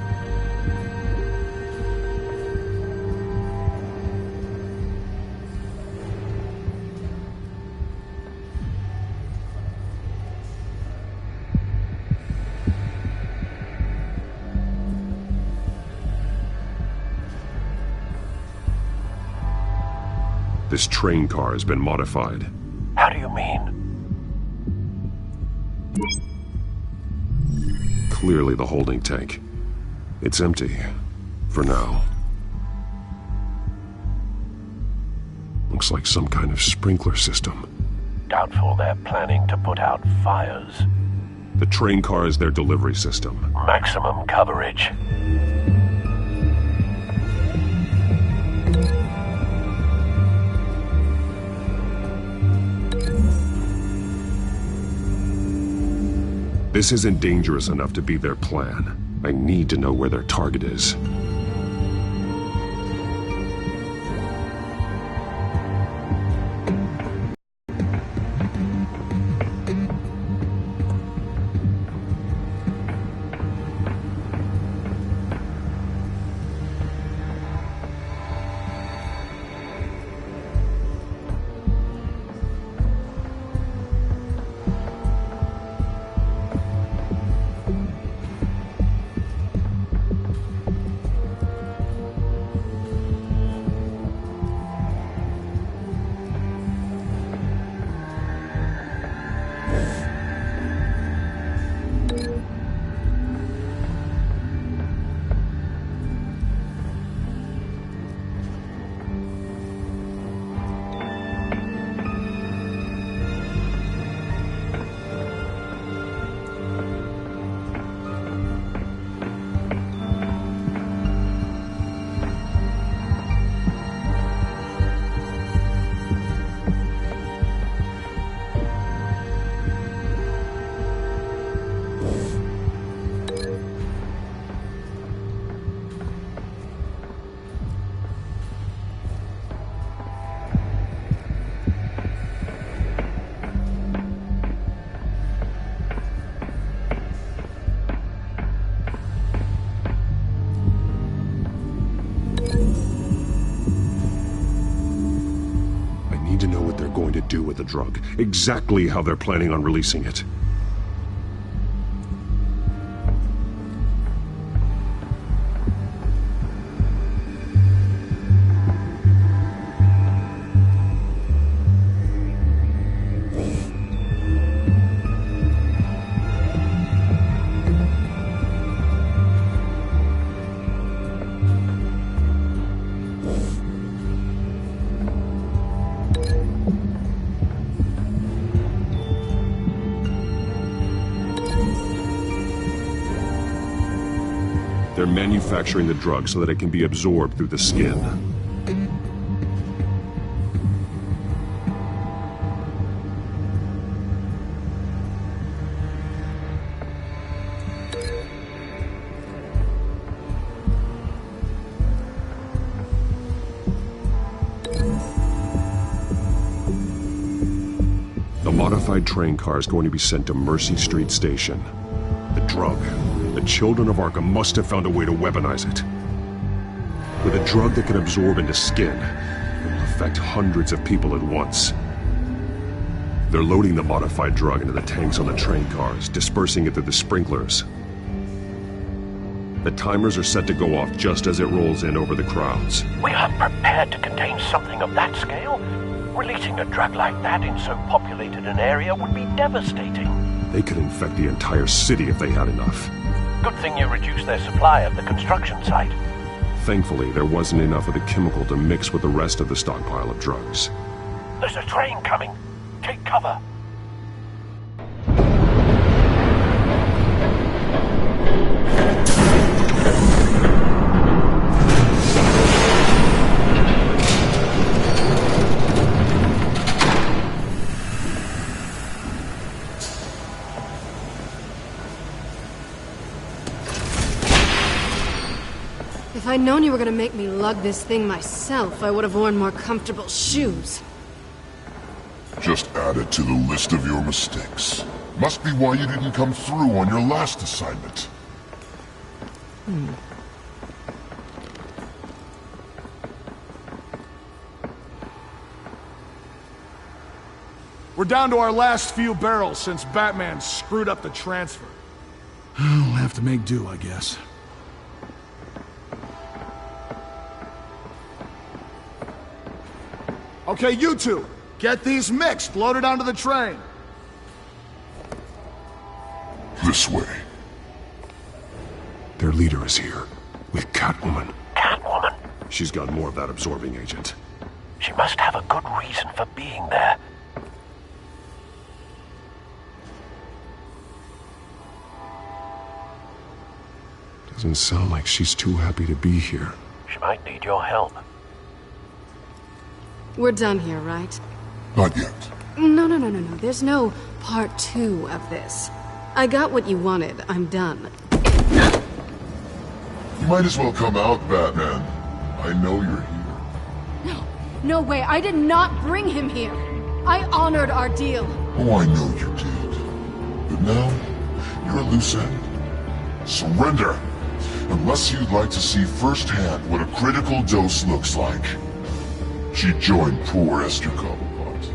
This train car has been modified. How do you mean? Clearly the holding tank. It's empty. For now. Looks like some kind of sprinkler system. Doubtful they're planning to put out fires. The train car is their delivery system. Maximum coverage. This isn't dangerous enough to be their plan. I need to know where their target is. Do with the drug, exactly how they're planning on releasing it. They're manufacturing the drug so that it can be absorbed through the skin. The modified train car is going to be sent to Mercy Street Station. The drug. The children of Arkham must have found a way to weaponize it. With a drug that can absorb into skin, it will affect hundreds of people at once. They're loading the modified drug into the tanks on the train cars, dispersing it through the sprinklers. The timers are set to go off just as it rolls in over the crowds. We aren't prepared to contain something of that scale. Releasing a drug like that in so populated an area would be devastating. They could infect the entire city if they had enough. Good thing you reduced their supply at the construction site. Thankfully, there wasn't enough of the chemical to mix with the rest of the stockpile of drugs. There's a train coming. Take cover. I'd known you were gonna make me lug this thing myself, I would have worn more comfortable shoes. Just add it to the list of your mistakes. Must be why you didn't come through on your last assignment. We're down to our last few barrels since Batman screwed up the transfer. We'll have to make do, I guess. Okay, you two, get these mixed, loaded onto the train. This way. Their leader is here, with Catwoman. Catwoman? She's got more of that absorbing agent. She must have a good reason for being there. Doesn't sound like she's too happy to be here. She might need your help. We're done here, right? Not yet. No. There's no part 2 of this. I got what you wanted. I'm done. You might as well come out, Batman. I know you're here. No way. I did not bring him here. I honored our deal. Oh, I know you did. But now, you're a loose end. Surrender! Unless you'd like to see firsthand what a critical dose looks like. She joined poor Esther Cobblepot.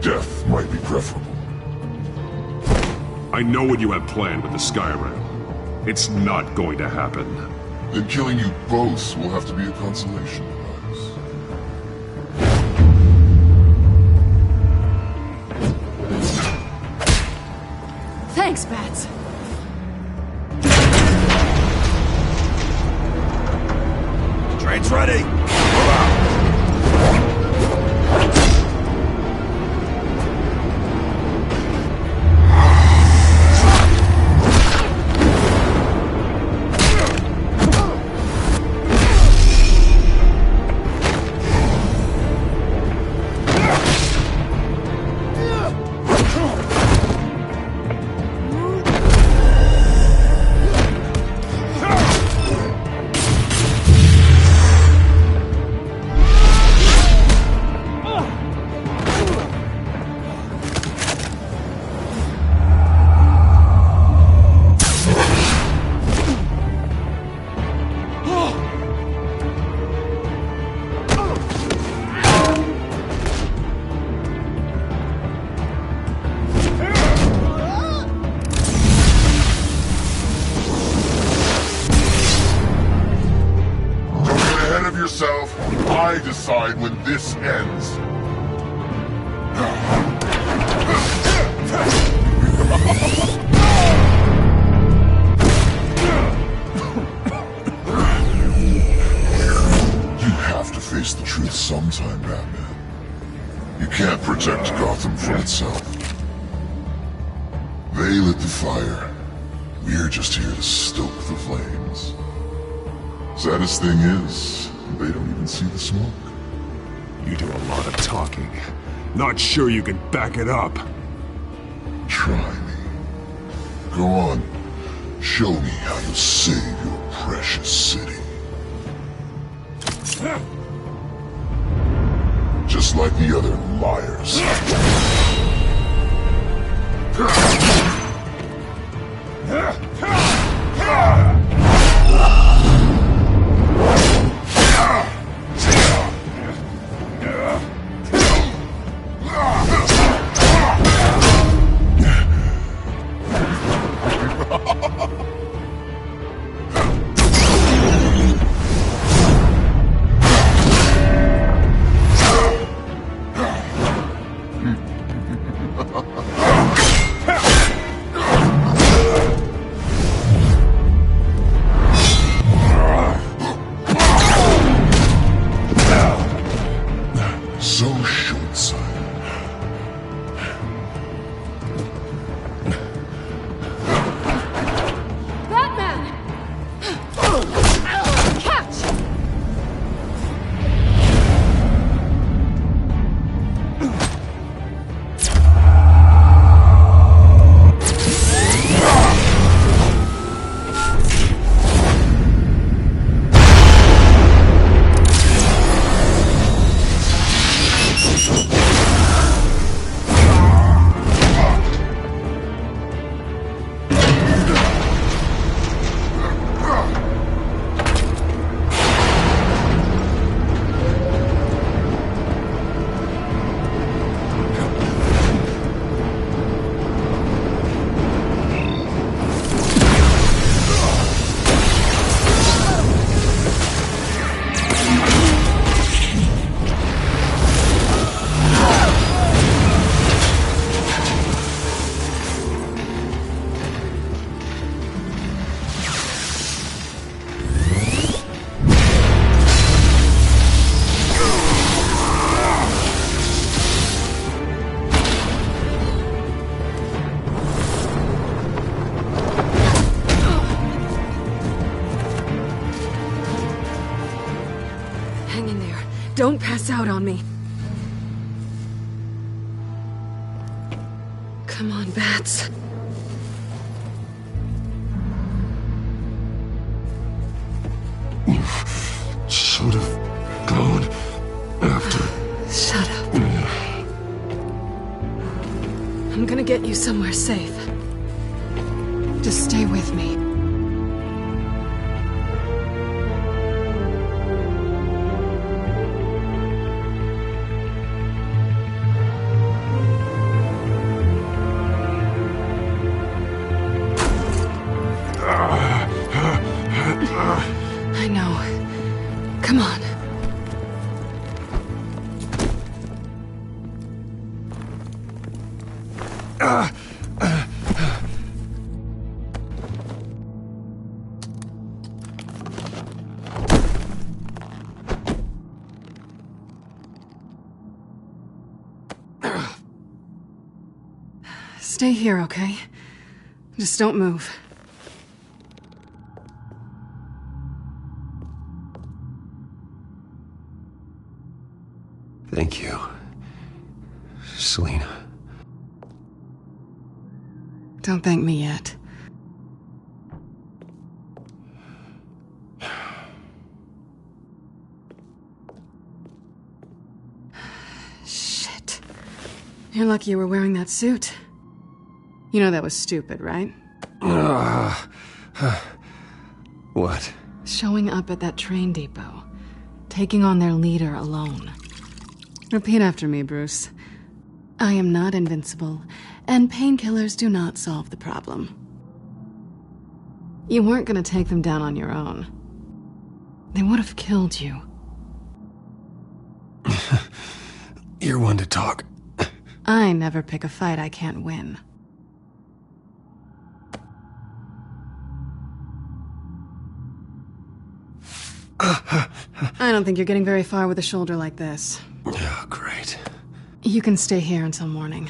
Death might be preferable. I know what you have planned with the Skyrim. It's not going to happen. Then killing you both will have to be a consolation prize. Thanks, Bats. Train's ready. I decide when this ends. You have to face the truth sometime, Batman. You can't protect Gotham from itself. They lit the fire. We're just here to stoke the flames. Saddest thing is, they don't even see the smoke. You do a lot of talking. Not sure you can back it up. Try me. Go on. Show me how you save your precious city. Just like the other liars. So short-sighted. Batman! Catch! Hang in there. Don't pass out on me. Come on, Bats. You should have gone after. Shut up. I'm gonna get you somewhere safe. Just stay with me. I know. Come on. Stay here, okay? Just don't move. Thank you, Selina. Don't thank me yet. Shit. You're lucky you were wearing that suit. You know that was stupid, right? What? Showing up at that train depot. Taking on their leader alone. Repeat after me, Bruce. I am not invincible, and painkillers do not solve the problem. You weren't gonna take them down on your own. They would have killed you. You're one to talk. I never pick a fight I can't win. I don't think you're getting very far with a shoulder like this. Oh, great. You can stay here until morning.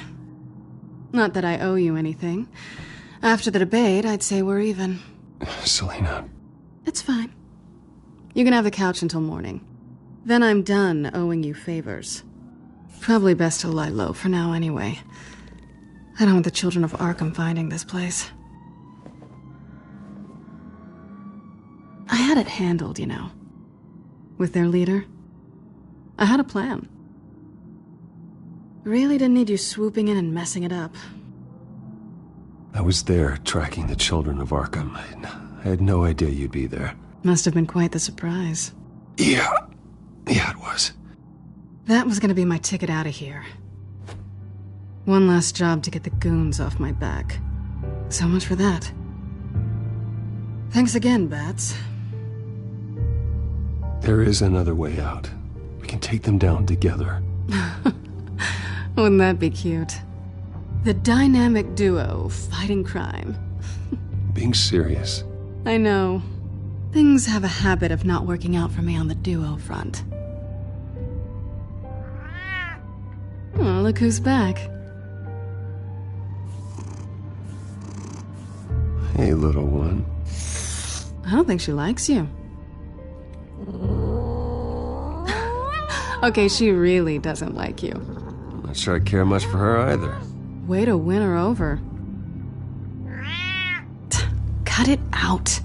Not that I owe you anything. After the debate, I'd say we're even. Selina. It's fine. You can have the couch until morning. Then I'm done owing you favors. Probably best to lie low for now anyway. I don't want the children of Arkham finding this place. I had it handled, you know. With their leader. I had a plan. Really didn't need you swooping in and messing it up. I was there tracking the children of Arkham. I had no idea you'd be there. Must have been quite the surprise. Yeah, it was. That was gonna be my ticket out of here. One last job to get the goons off my back. So much for that. Thanks again, Bats. There is another way out. We can take them down together. Wouldn't that be cute? The dynamic duo fighting crime. Being serious. I know. Things have a habit of not working out for me on the duo front. Oh, look who's back. Hey, little one. I don't think she likes you. Okay, she really doesn't like you. Not sure I care much for her either. Way to win her over. Cut it out.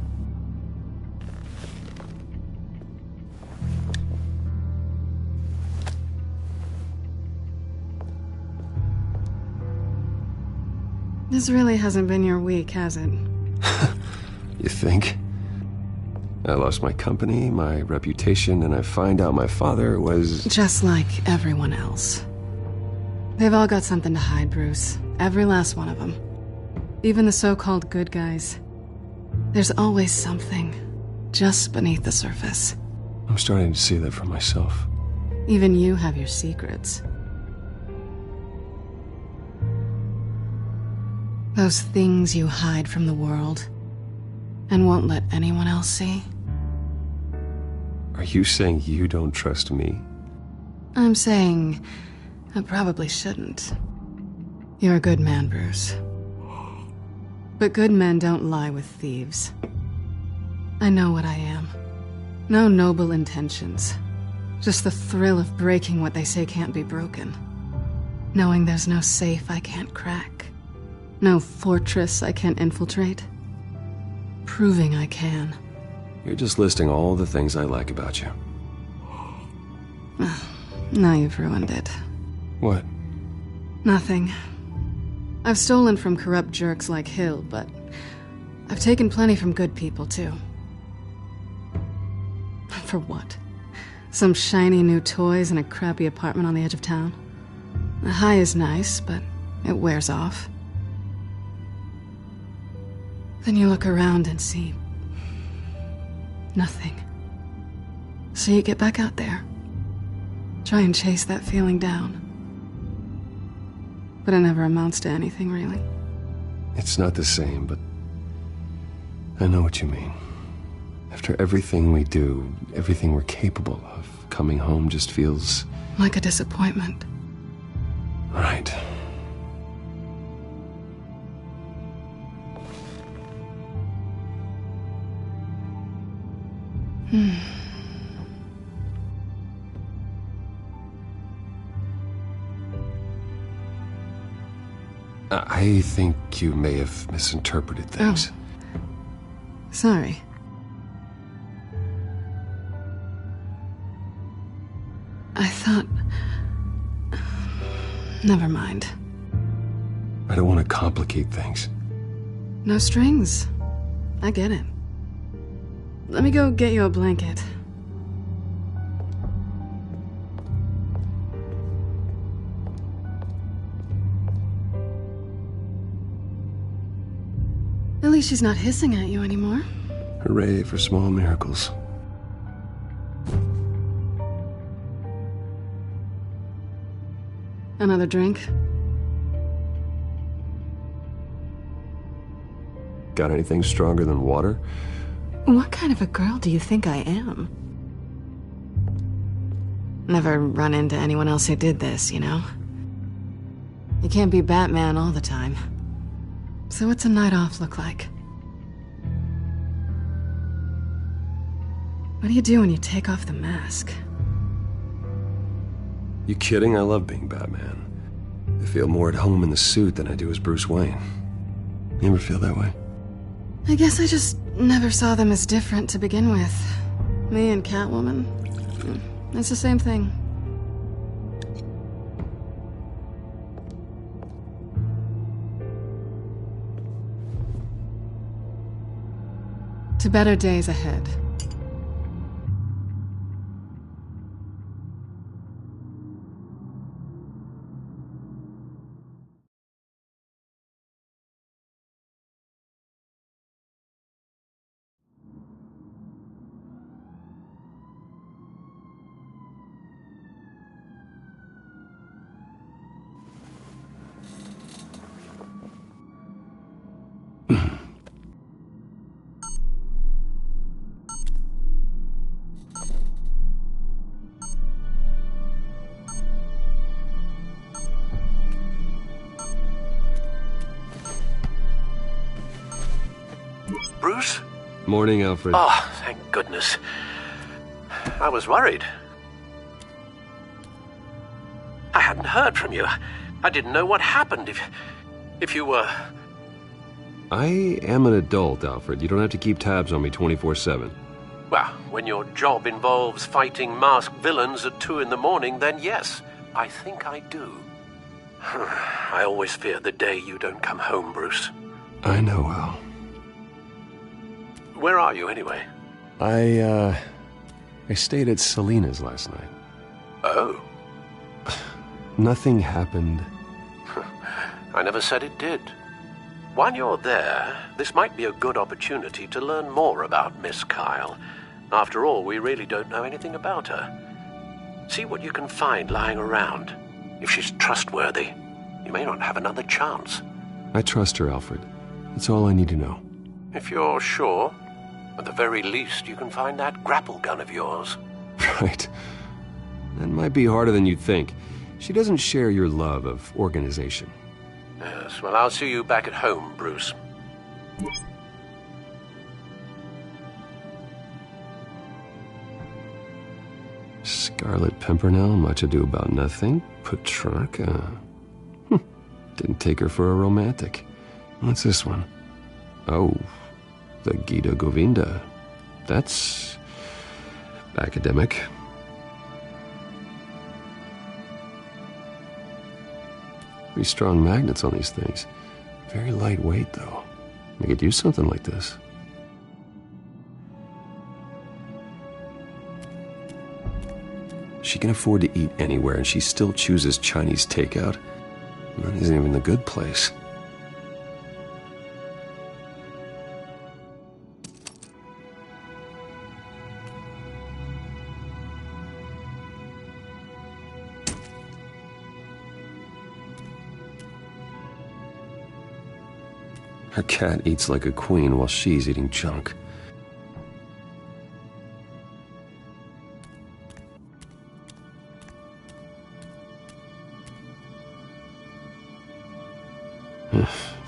This really hasn't been your week, has it? You think? I lost my company, my reputation, and I find out my father was... Just like everyone else. They've all got something to hide, Bruce. Every last one of them. Even the so-called good guys. There's always something just beneath the surface. I'm starting to see that for myself. Even you have your secrets. Those things you hide from the world and won't let anyone else see. Are you saying you don't trust me? I'm saying I probably shouldn't. You're a good man, Bruce. But good men don't lie with thieves. I know what I am. No noble intentions. Just the thrill of breaking what they say can't be broken. Knowing there's no safe I can't crack. No fortress I can't infiltrate. Proving I can. You're just listing all the things I like about you. Now you've ruined it. What? Nothing. I've stolen from corrupt jerks like Hill, but I've taken plenty from good people, too. For what? Some shiny new toys and a crappy apartment on the edge of town? The high is nice, but it wears off. Then you look around and see nothing. So you get back out there. Try and chase that feeling down. But it never amounts to anything, really. It's not the same, but I know what you mean. After everything we do, everything we're capable of, coming home just feels... like a disappointment. Right. I think you may have misinterpreted things. Oh. Sorry. I thought... Never mind. I don't want to complicate things. No strings. I get it. Let me go get you a blanket. At least she's not hissing at you anymore. Hooray for small miracles. Another drink? Got anything stronger than water? What kind of a girl do you think I am? Never run into anyone else who did this, you know? You can't be Batman all the time. So what's a night off look like? What do you do when you take off the mask? You kidding? I love being Batman. I feel more at home in the suit than I do as Bruce Wayne. You ever feel that way? I guess I just never saw them as different to begin with. Me and Catwoman. It's the same thing. To better days ahead. Bruce? Morning, Alfred. Oh, thank goodness. I was worried. I hadn't heard from you. I didn't know what happened if you were... I am an adult, Alfred. You don't have to keep tabs on me 24/7. Well, when your job involves fighting masked villains at 2 in the morning, then yes, I think I do. I always fear the day you don't come home, Bruce. I know, Al. Where are you, anyway? I stayed at Selena's last night. Oh. Nothing happened. I never said it did. While you're there, this might be a good opportunity to learn more about Miss Kyle. After all, we really don't know anything about her. See what you can find lying around. If she's trustworthy, you may not have another chance. I trust her, Alfred. That's all I need to know. If you're sure, at the very least, you can find that grapple gun of yours. Right. That might be harder than you'd think. She doesn't share your love of organization. Yes, well, I'll see you back at home, Bruce. Scarlet Pimpernel, Much Ado About Nothing, Petrarca. Didn't take her for a romantic. What's this one? Oh, the Gita Govinda. That's academic. Pretty strong magnets on these things. Very lightweight, though. I could use something like this. She can afford to eat anywhere, and she still chooses Chinese takeout. That isn't even the good place. Her cat eats like a queen while she's eating junk.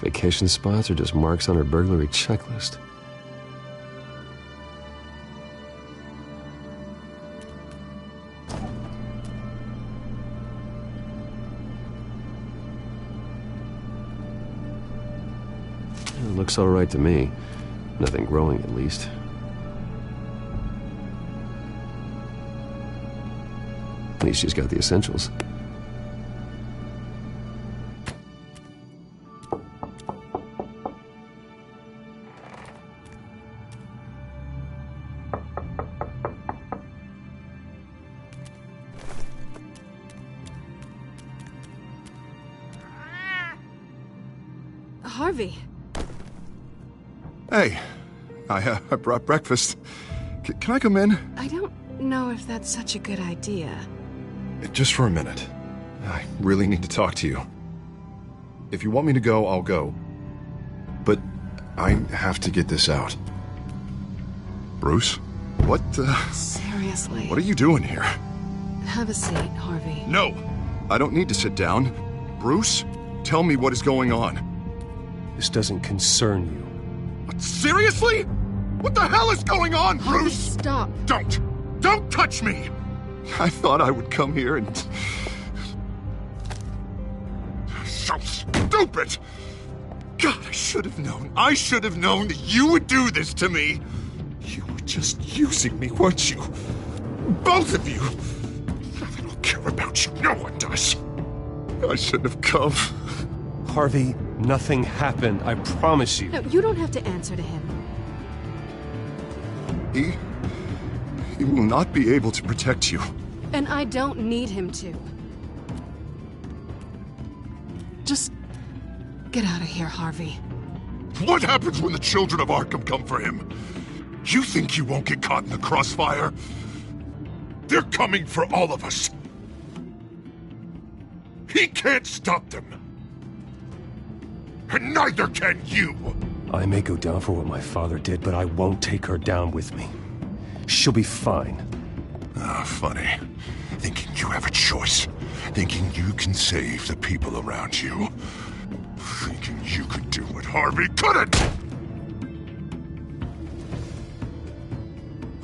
Vacation spots are just marks on her burglary checklist. It looks all right to me. Nothing growing, at least. At least she's got the essentials. Harvey. Hey, I brought breakfast. Can I come in? I don't know if that's such a good idea. Just for a minute. I really need to talk to you. If you want me to go, I'll go. But I have to get this out. Bruce? What, Seriously. What are you doing here? Have a seat, Harvey. No! I don't need to sit down. Bruce, tell me what is going on. This doesn't concern you. What, seriously? What the hell is going on, Bruce? Stop. Don't touch me! I thought I would come here and... So stupid! God, I should have known. I should have known that you would do this to me. You were just using me, weren't you? Both of you. I don't care about you. No one does. I shouldn't have come. Harvey, nothing happened. I promise you. No, you don't have to answer to him. He will not be able to protect you. And I don't need him to. Just get out of here, Harvey. What happens when the children of Arkham come for him? You think you won't get caught in the crossfire? They're coming for all of us. He can't stop them. And neither can you. I may go down for what my father did, but I won't take her down with me. She'll be fine. Ah, funny. Thinking you have a choice. Thinking you can save the people around you. Thinking you could do what Harvey couldn't!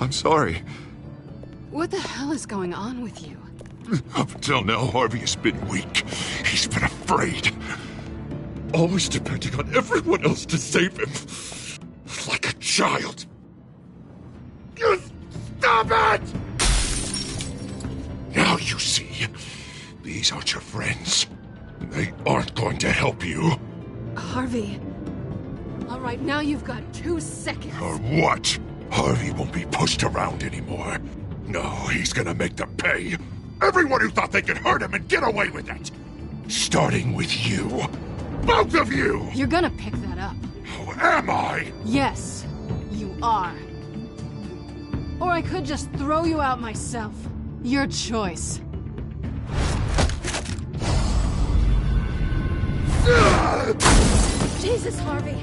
I'm sorry. What the hell is going on with you? Up until now, Harvey has been weak. He's been afraid. Always depending on everyone else to save him. Like a child. You stop it! Now you see. These aren't your friends. They aren't going to help you. Harvey. All right, now you've got 2 seconds. Or what? Harvey won't be pushed around anymore. No, he's gonna make them pay. Everyone who thought they could hurt him and get away with it. Starting with you. Both of you! You're gonna pick that up. Oh, am I? Yes, you are. Or I could just throw you out myself. Your choice. Jesus, Harvey.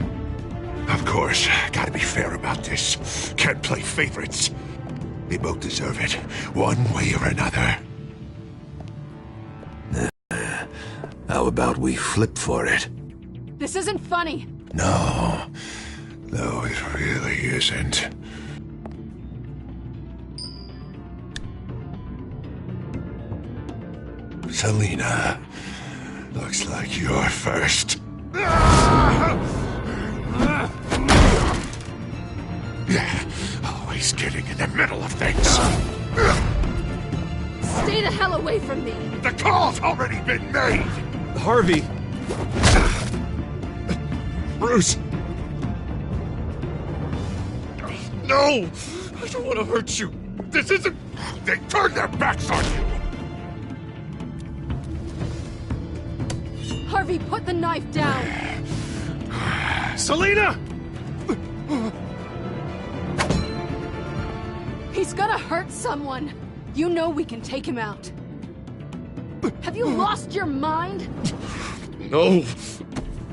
Of course, gotta be fair about this. Can't play favorites. They both deserve it, one way or another. How about we flip for it? This isn't funny. No, it really isn't. Selina. Looks like you're first. Always getting in the middle of things. Stay the hell away from me! The call's already been made! Harvey! Bruce! No! I don't want to hurt you. This isn't... They turned their backs on you! Harvey, put the knife down! Selina! He's gonna hurt someone! You know we can take him out. Have you lost your mind? No.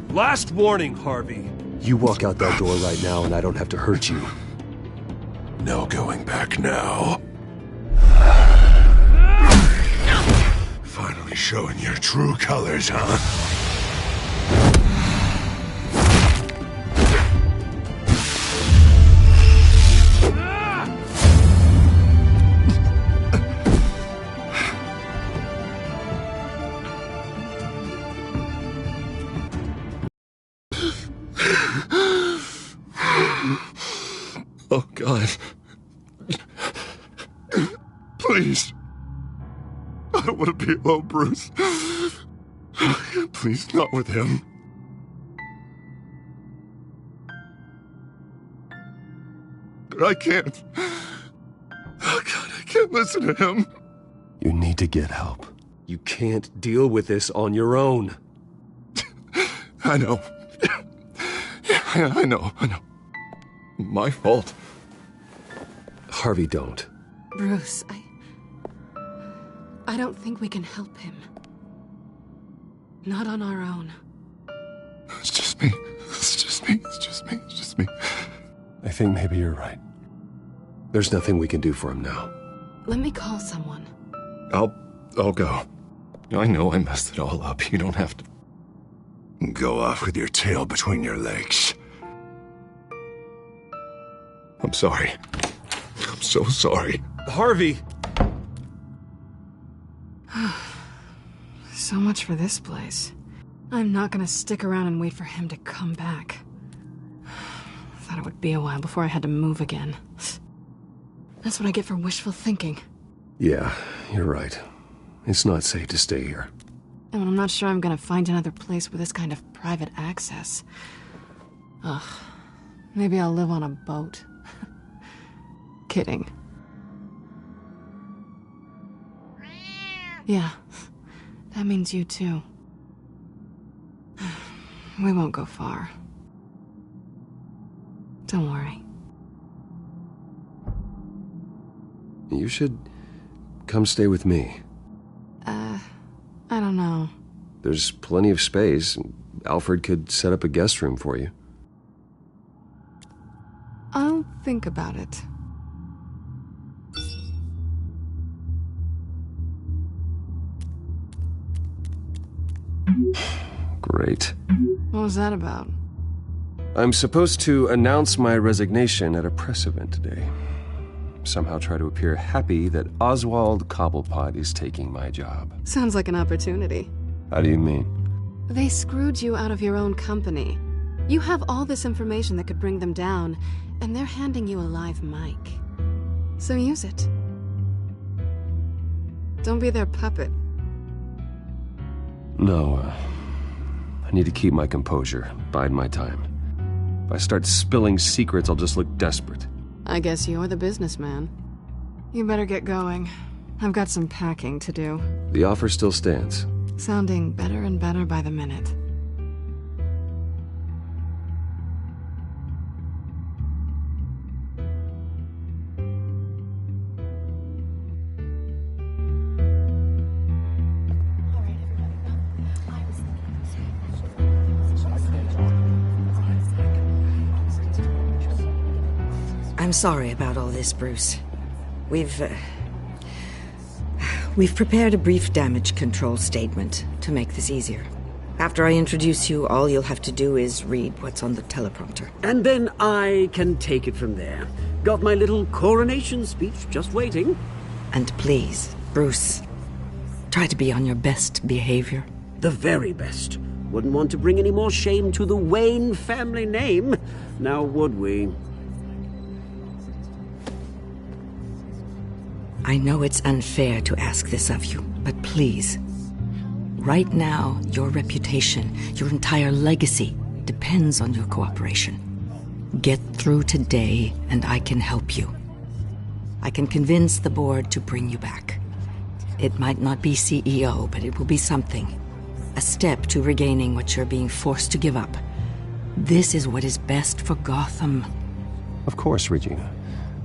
Last warning, Harvey. You walk out that door right now and I don't have to hurt you. No going back now. Finally showing your true colors, huh? Oh, God. Please. I don't want to be alone, Bruce. Please, not with him. But I can't. Oh, God, I can't listen to him. You need to get help. You can't deal with this on your own. I know. Yeah, I know. My fault. Harvey, don't. Bruce, I don't think we can help him. Not on our own. It's just me. I think maybe you're right. There's nothing we can do for him now. Let me call someone. I'll go. I know I messed it all up. You don't have to go off with your tail between your legs. I'm sorry. I'm so sorry. Harvey! So much for this place. I'm not gonna stick around and wait for him to come back. Thought it would be a while before I had to move again. That's what I get for wishful thinking. Yeah, you're right. It's not safe to stay here. And I'm not sure I'm gonna find another place with this kind of private access. Ugh. Maybe I'll live on a boat. Kidding. Yeah. That means you too. We won't go far. Don't worry. You should come stay with me. I don't know. There's plenty of space. Alfred could set up a guest room for you. I'll think about it. Great. What was that about? I'm supposed to announce my resignation at a press event today. Somehow try to appear happy that Oswald Cobblepot is taking my job. Sounds like an opportunity. How do you mean? They screwed you out of your own company. You have all this information that could bring them down, and they're handing you a live mic. So use it. Don't be their puppet. No, I need to keep my composure, bide my time. If I start spilling secrets, I'll just look desperate. I guess you're the businessman. You better get going. I've got some packing to do. The offer still stands. Sounding better and better by the minute. I'm sorry about all this, Bruce. We've prepared a brief damage control statement to make this easier. After I introduce you, all you'll have to do is read what's on the teleprompter. And then I can take it from there. Got my little coronation speech just waiting. And please, Bruce, Try to be on your best behavior. The very best. Wouldn't want to bring any more shame to the Wayne family name, now would we? I know it's unfair to ask this of you, but please. Right now, your reputation, your entire legacy, depends on your cooperation. Get through today, and I can help you. I can convince the board to bring you back. It might not be CEO, but it will be something. A step to regaining what you're being forced to give up. This is what is best for Gotham. Of course, Regina.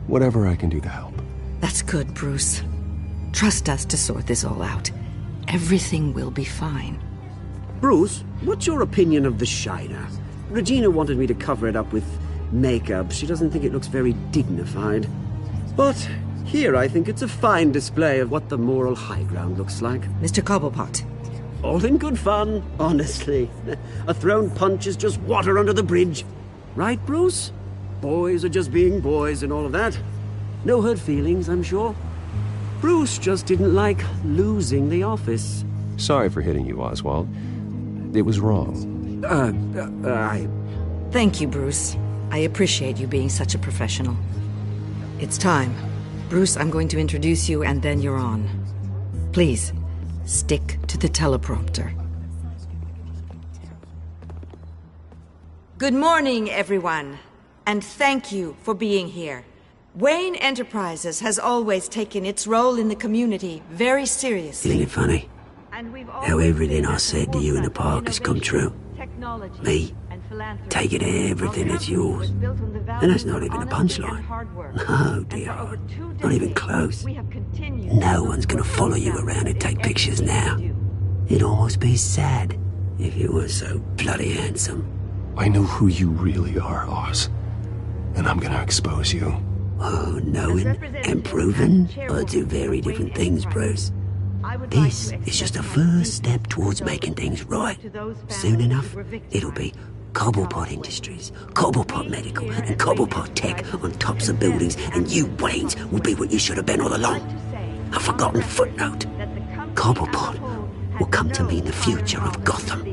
Whatever I can do to help. That's good, Bruce. Trust us to sort this all out. Everything will be fine. Bruce, what's your opinion of the Shiner? Regina wanted me to cover it up with makeup. She doesn't think it looks very dignified. But here I think it's a fine display of what the moral high ground looks like. Mr. Cobblepot. All in good fun, honestly. A thrown punch is just water under the bridge. Right, Bruce? Boys are just being boys and all of that. No hurt feelings, I'm sure. Bruce just didn't like losing the office. Sorry for hitting you, Oswald. It was wrong. Thank you, Bruce. I appreciate you being such a professional. It's time. Bruce, I'm going to introduce you and then you're on. Please, stick to the teleprompter. Good morning, everyone. And thank you for being here. Wayne Enterprises has always taken its role in the community very seriously. Isn't it funny? How everything I said to you in the park has come true. Me, taking everything that's yours. And that's not even a punchline. No, dear. Not even close. No one's gonna follow you around and take pictures now. It'd almost be sad if you were so bloody handsome. I know who you really are, Oz. And I'm gonna expose you. Oh, knowing and proving are two very different things, Bruce. This is just a first step towards making things right. Soon enough, it'll be Cobblepot Industries, Cobblepot Medical, and Cobblepot Tech on tops of buildings, and you, Waynes, will be what you should have been all along. A forgotten footnote. Cobblepot will come to mean the future of Gotham.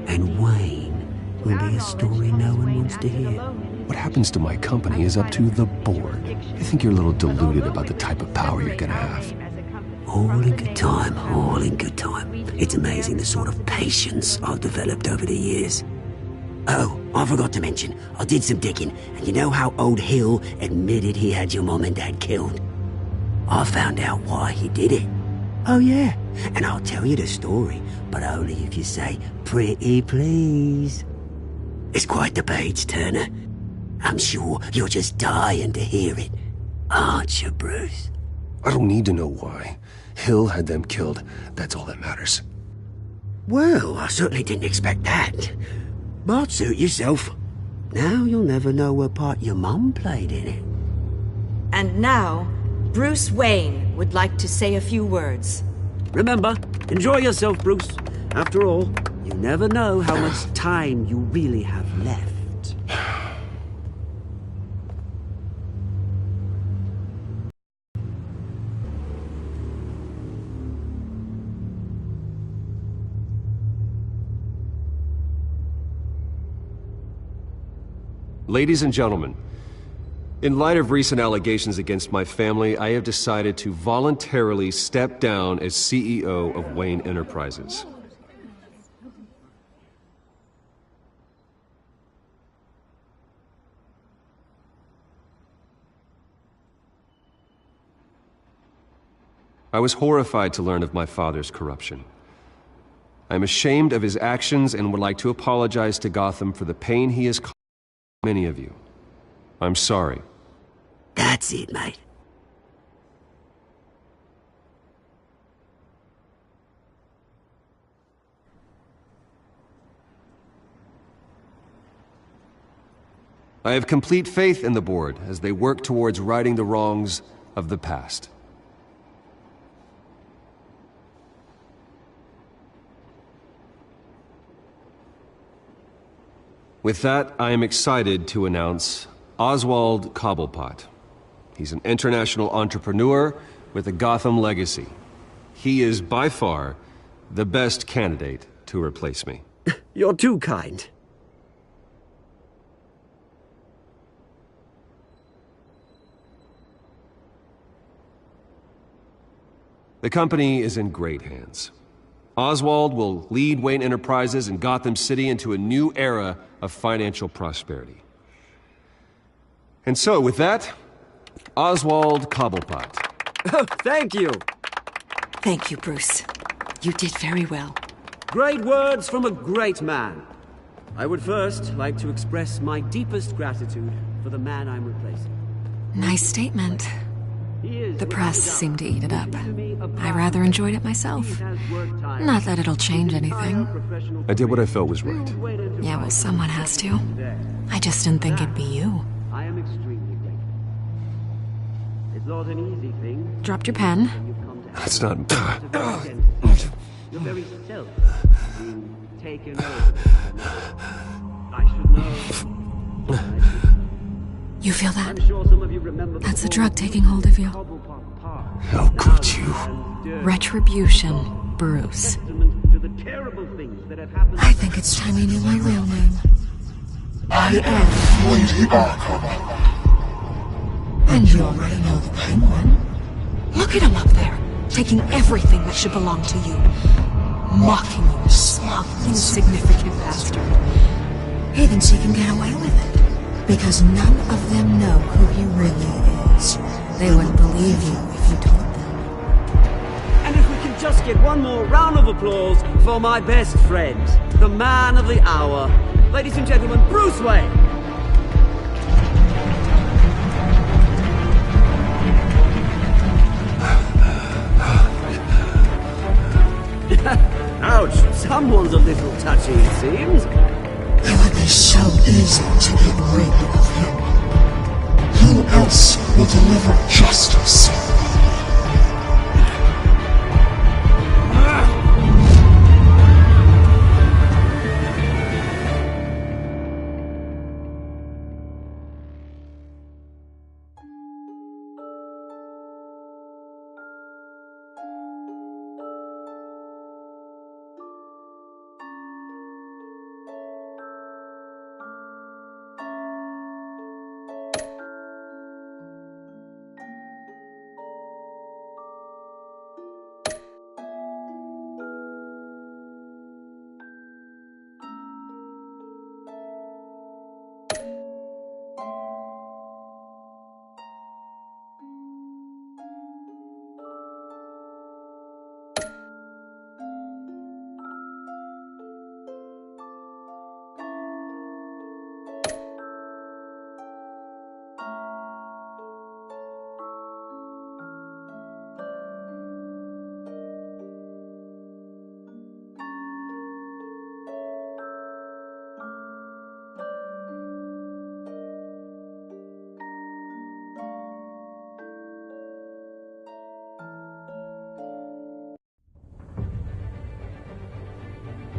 And Wayne will be a story no one wants to hear. What happens to my company is up to the board. I think you're a little deluded about the type of power you're gonna have. All in good time, all in good time. It's amazing the sort of patience I've developed over the years. Oh, I forgot to mention, I did some digging, and you know how old Hill admitted he had your mom and dad killed? I found out why he did it. Oh yeah, and I'll tell you the story, but only if you say, pretty please. It's quite the page, Turner. I'm sure you're just dying to hear it, aren't you, Bruce? I don't need to know why. Hill had them killed. That's all that matters. Well, I certainly didn't expect that. But suit yourself. Now you'll never know what part your mum played in it. And now, Bruce Wayne would like to say a few words. Remember, enjoy yourself, Bruce. After all, you never know how much time you really have left. Ladies and gentlemen, in light of recent allegations against my family, I have decided to voluntarily step down as CEO of Wayne Enterprises. I was horrified to learn of my father's corruption. I am ashamed of his actions and would like to apologize to Gotham for the pain he has caused many of you. I'm sorry. That's it, mate. I have complete faith in the board as they work towards righting the wrongs of the past. With that, I am excited to announce Oswald Cobblepot. He's an international entrepreneur with a Gotham legacy. he is by far the best candidate to replace me. You're too kind. The company is in great hands. Oswald will lead Wayne Enterprises and Gotham City into a new era of financial prosperity. And so, with that, Oswald Cobblepot. Oh, thank you. Thank you, Bruce. You did very well. Great words from a great man. I would first like to express my deepest gratitude for the man I'm replacing. Nice statement. The press seemed to eat it up. I rather enjoyed it myself. Not that it'll change anything. I did what I felt was right. Yeah, well, someone has to. I just didn't think it'd be you. I am extremely grateful. It's not an easy thing. Dropped your pen. That's not... Your very self being taken over. I should know. You feel that? I'm sure some of you remember. That's the drug taking hold of you. How could you? Retribution, Bruce. I think it's time you knew my real name. I am Lady Arkham. And you already know the Penguin. Look at him up there, taking everything that should belong to you. Mocking you, smug, insignificant bastard. He thinks he can get away with it. Because none of them know who he really is. They wouldn't believe you if you told them. And if we can just get one more round of applause for my best friend, the man of the hour, ladies and gentlemen, Bruce Wayne. Ouch, someone's a little touchy, it seems. It would be so easy to get rid of him. Who else will deliver justice?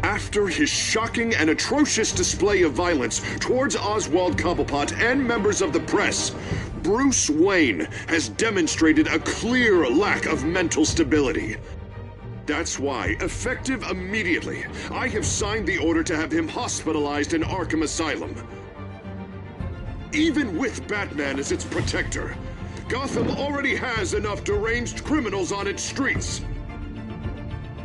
After his shocking and atrocious display of violence towards Oswald Cobblepot and members of the press, Bruce Wayne has demonstrated a clear lack of mental stability. That's why, effective immediately, I have signed the order to have him hospitalized in Arkham Asylum. Even with Batman as its protector, Gotham already has enough deranged criminals on its streets.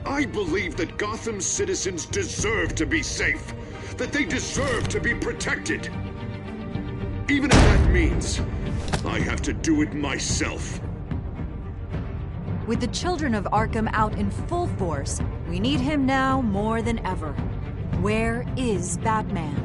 I believe that Gotham's citizens deserve to be safe, that they deserve to be protected. Even if that means I have to do it myself. With the children of Arkham out in full force, we need him now more than ever. Where is Batman?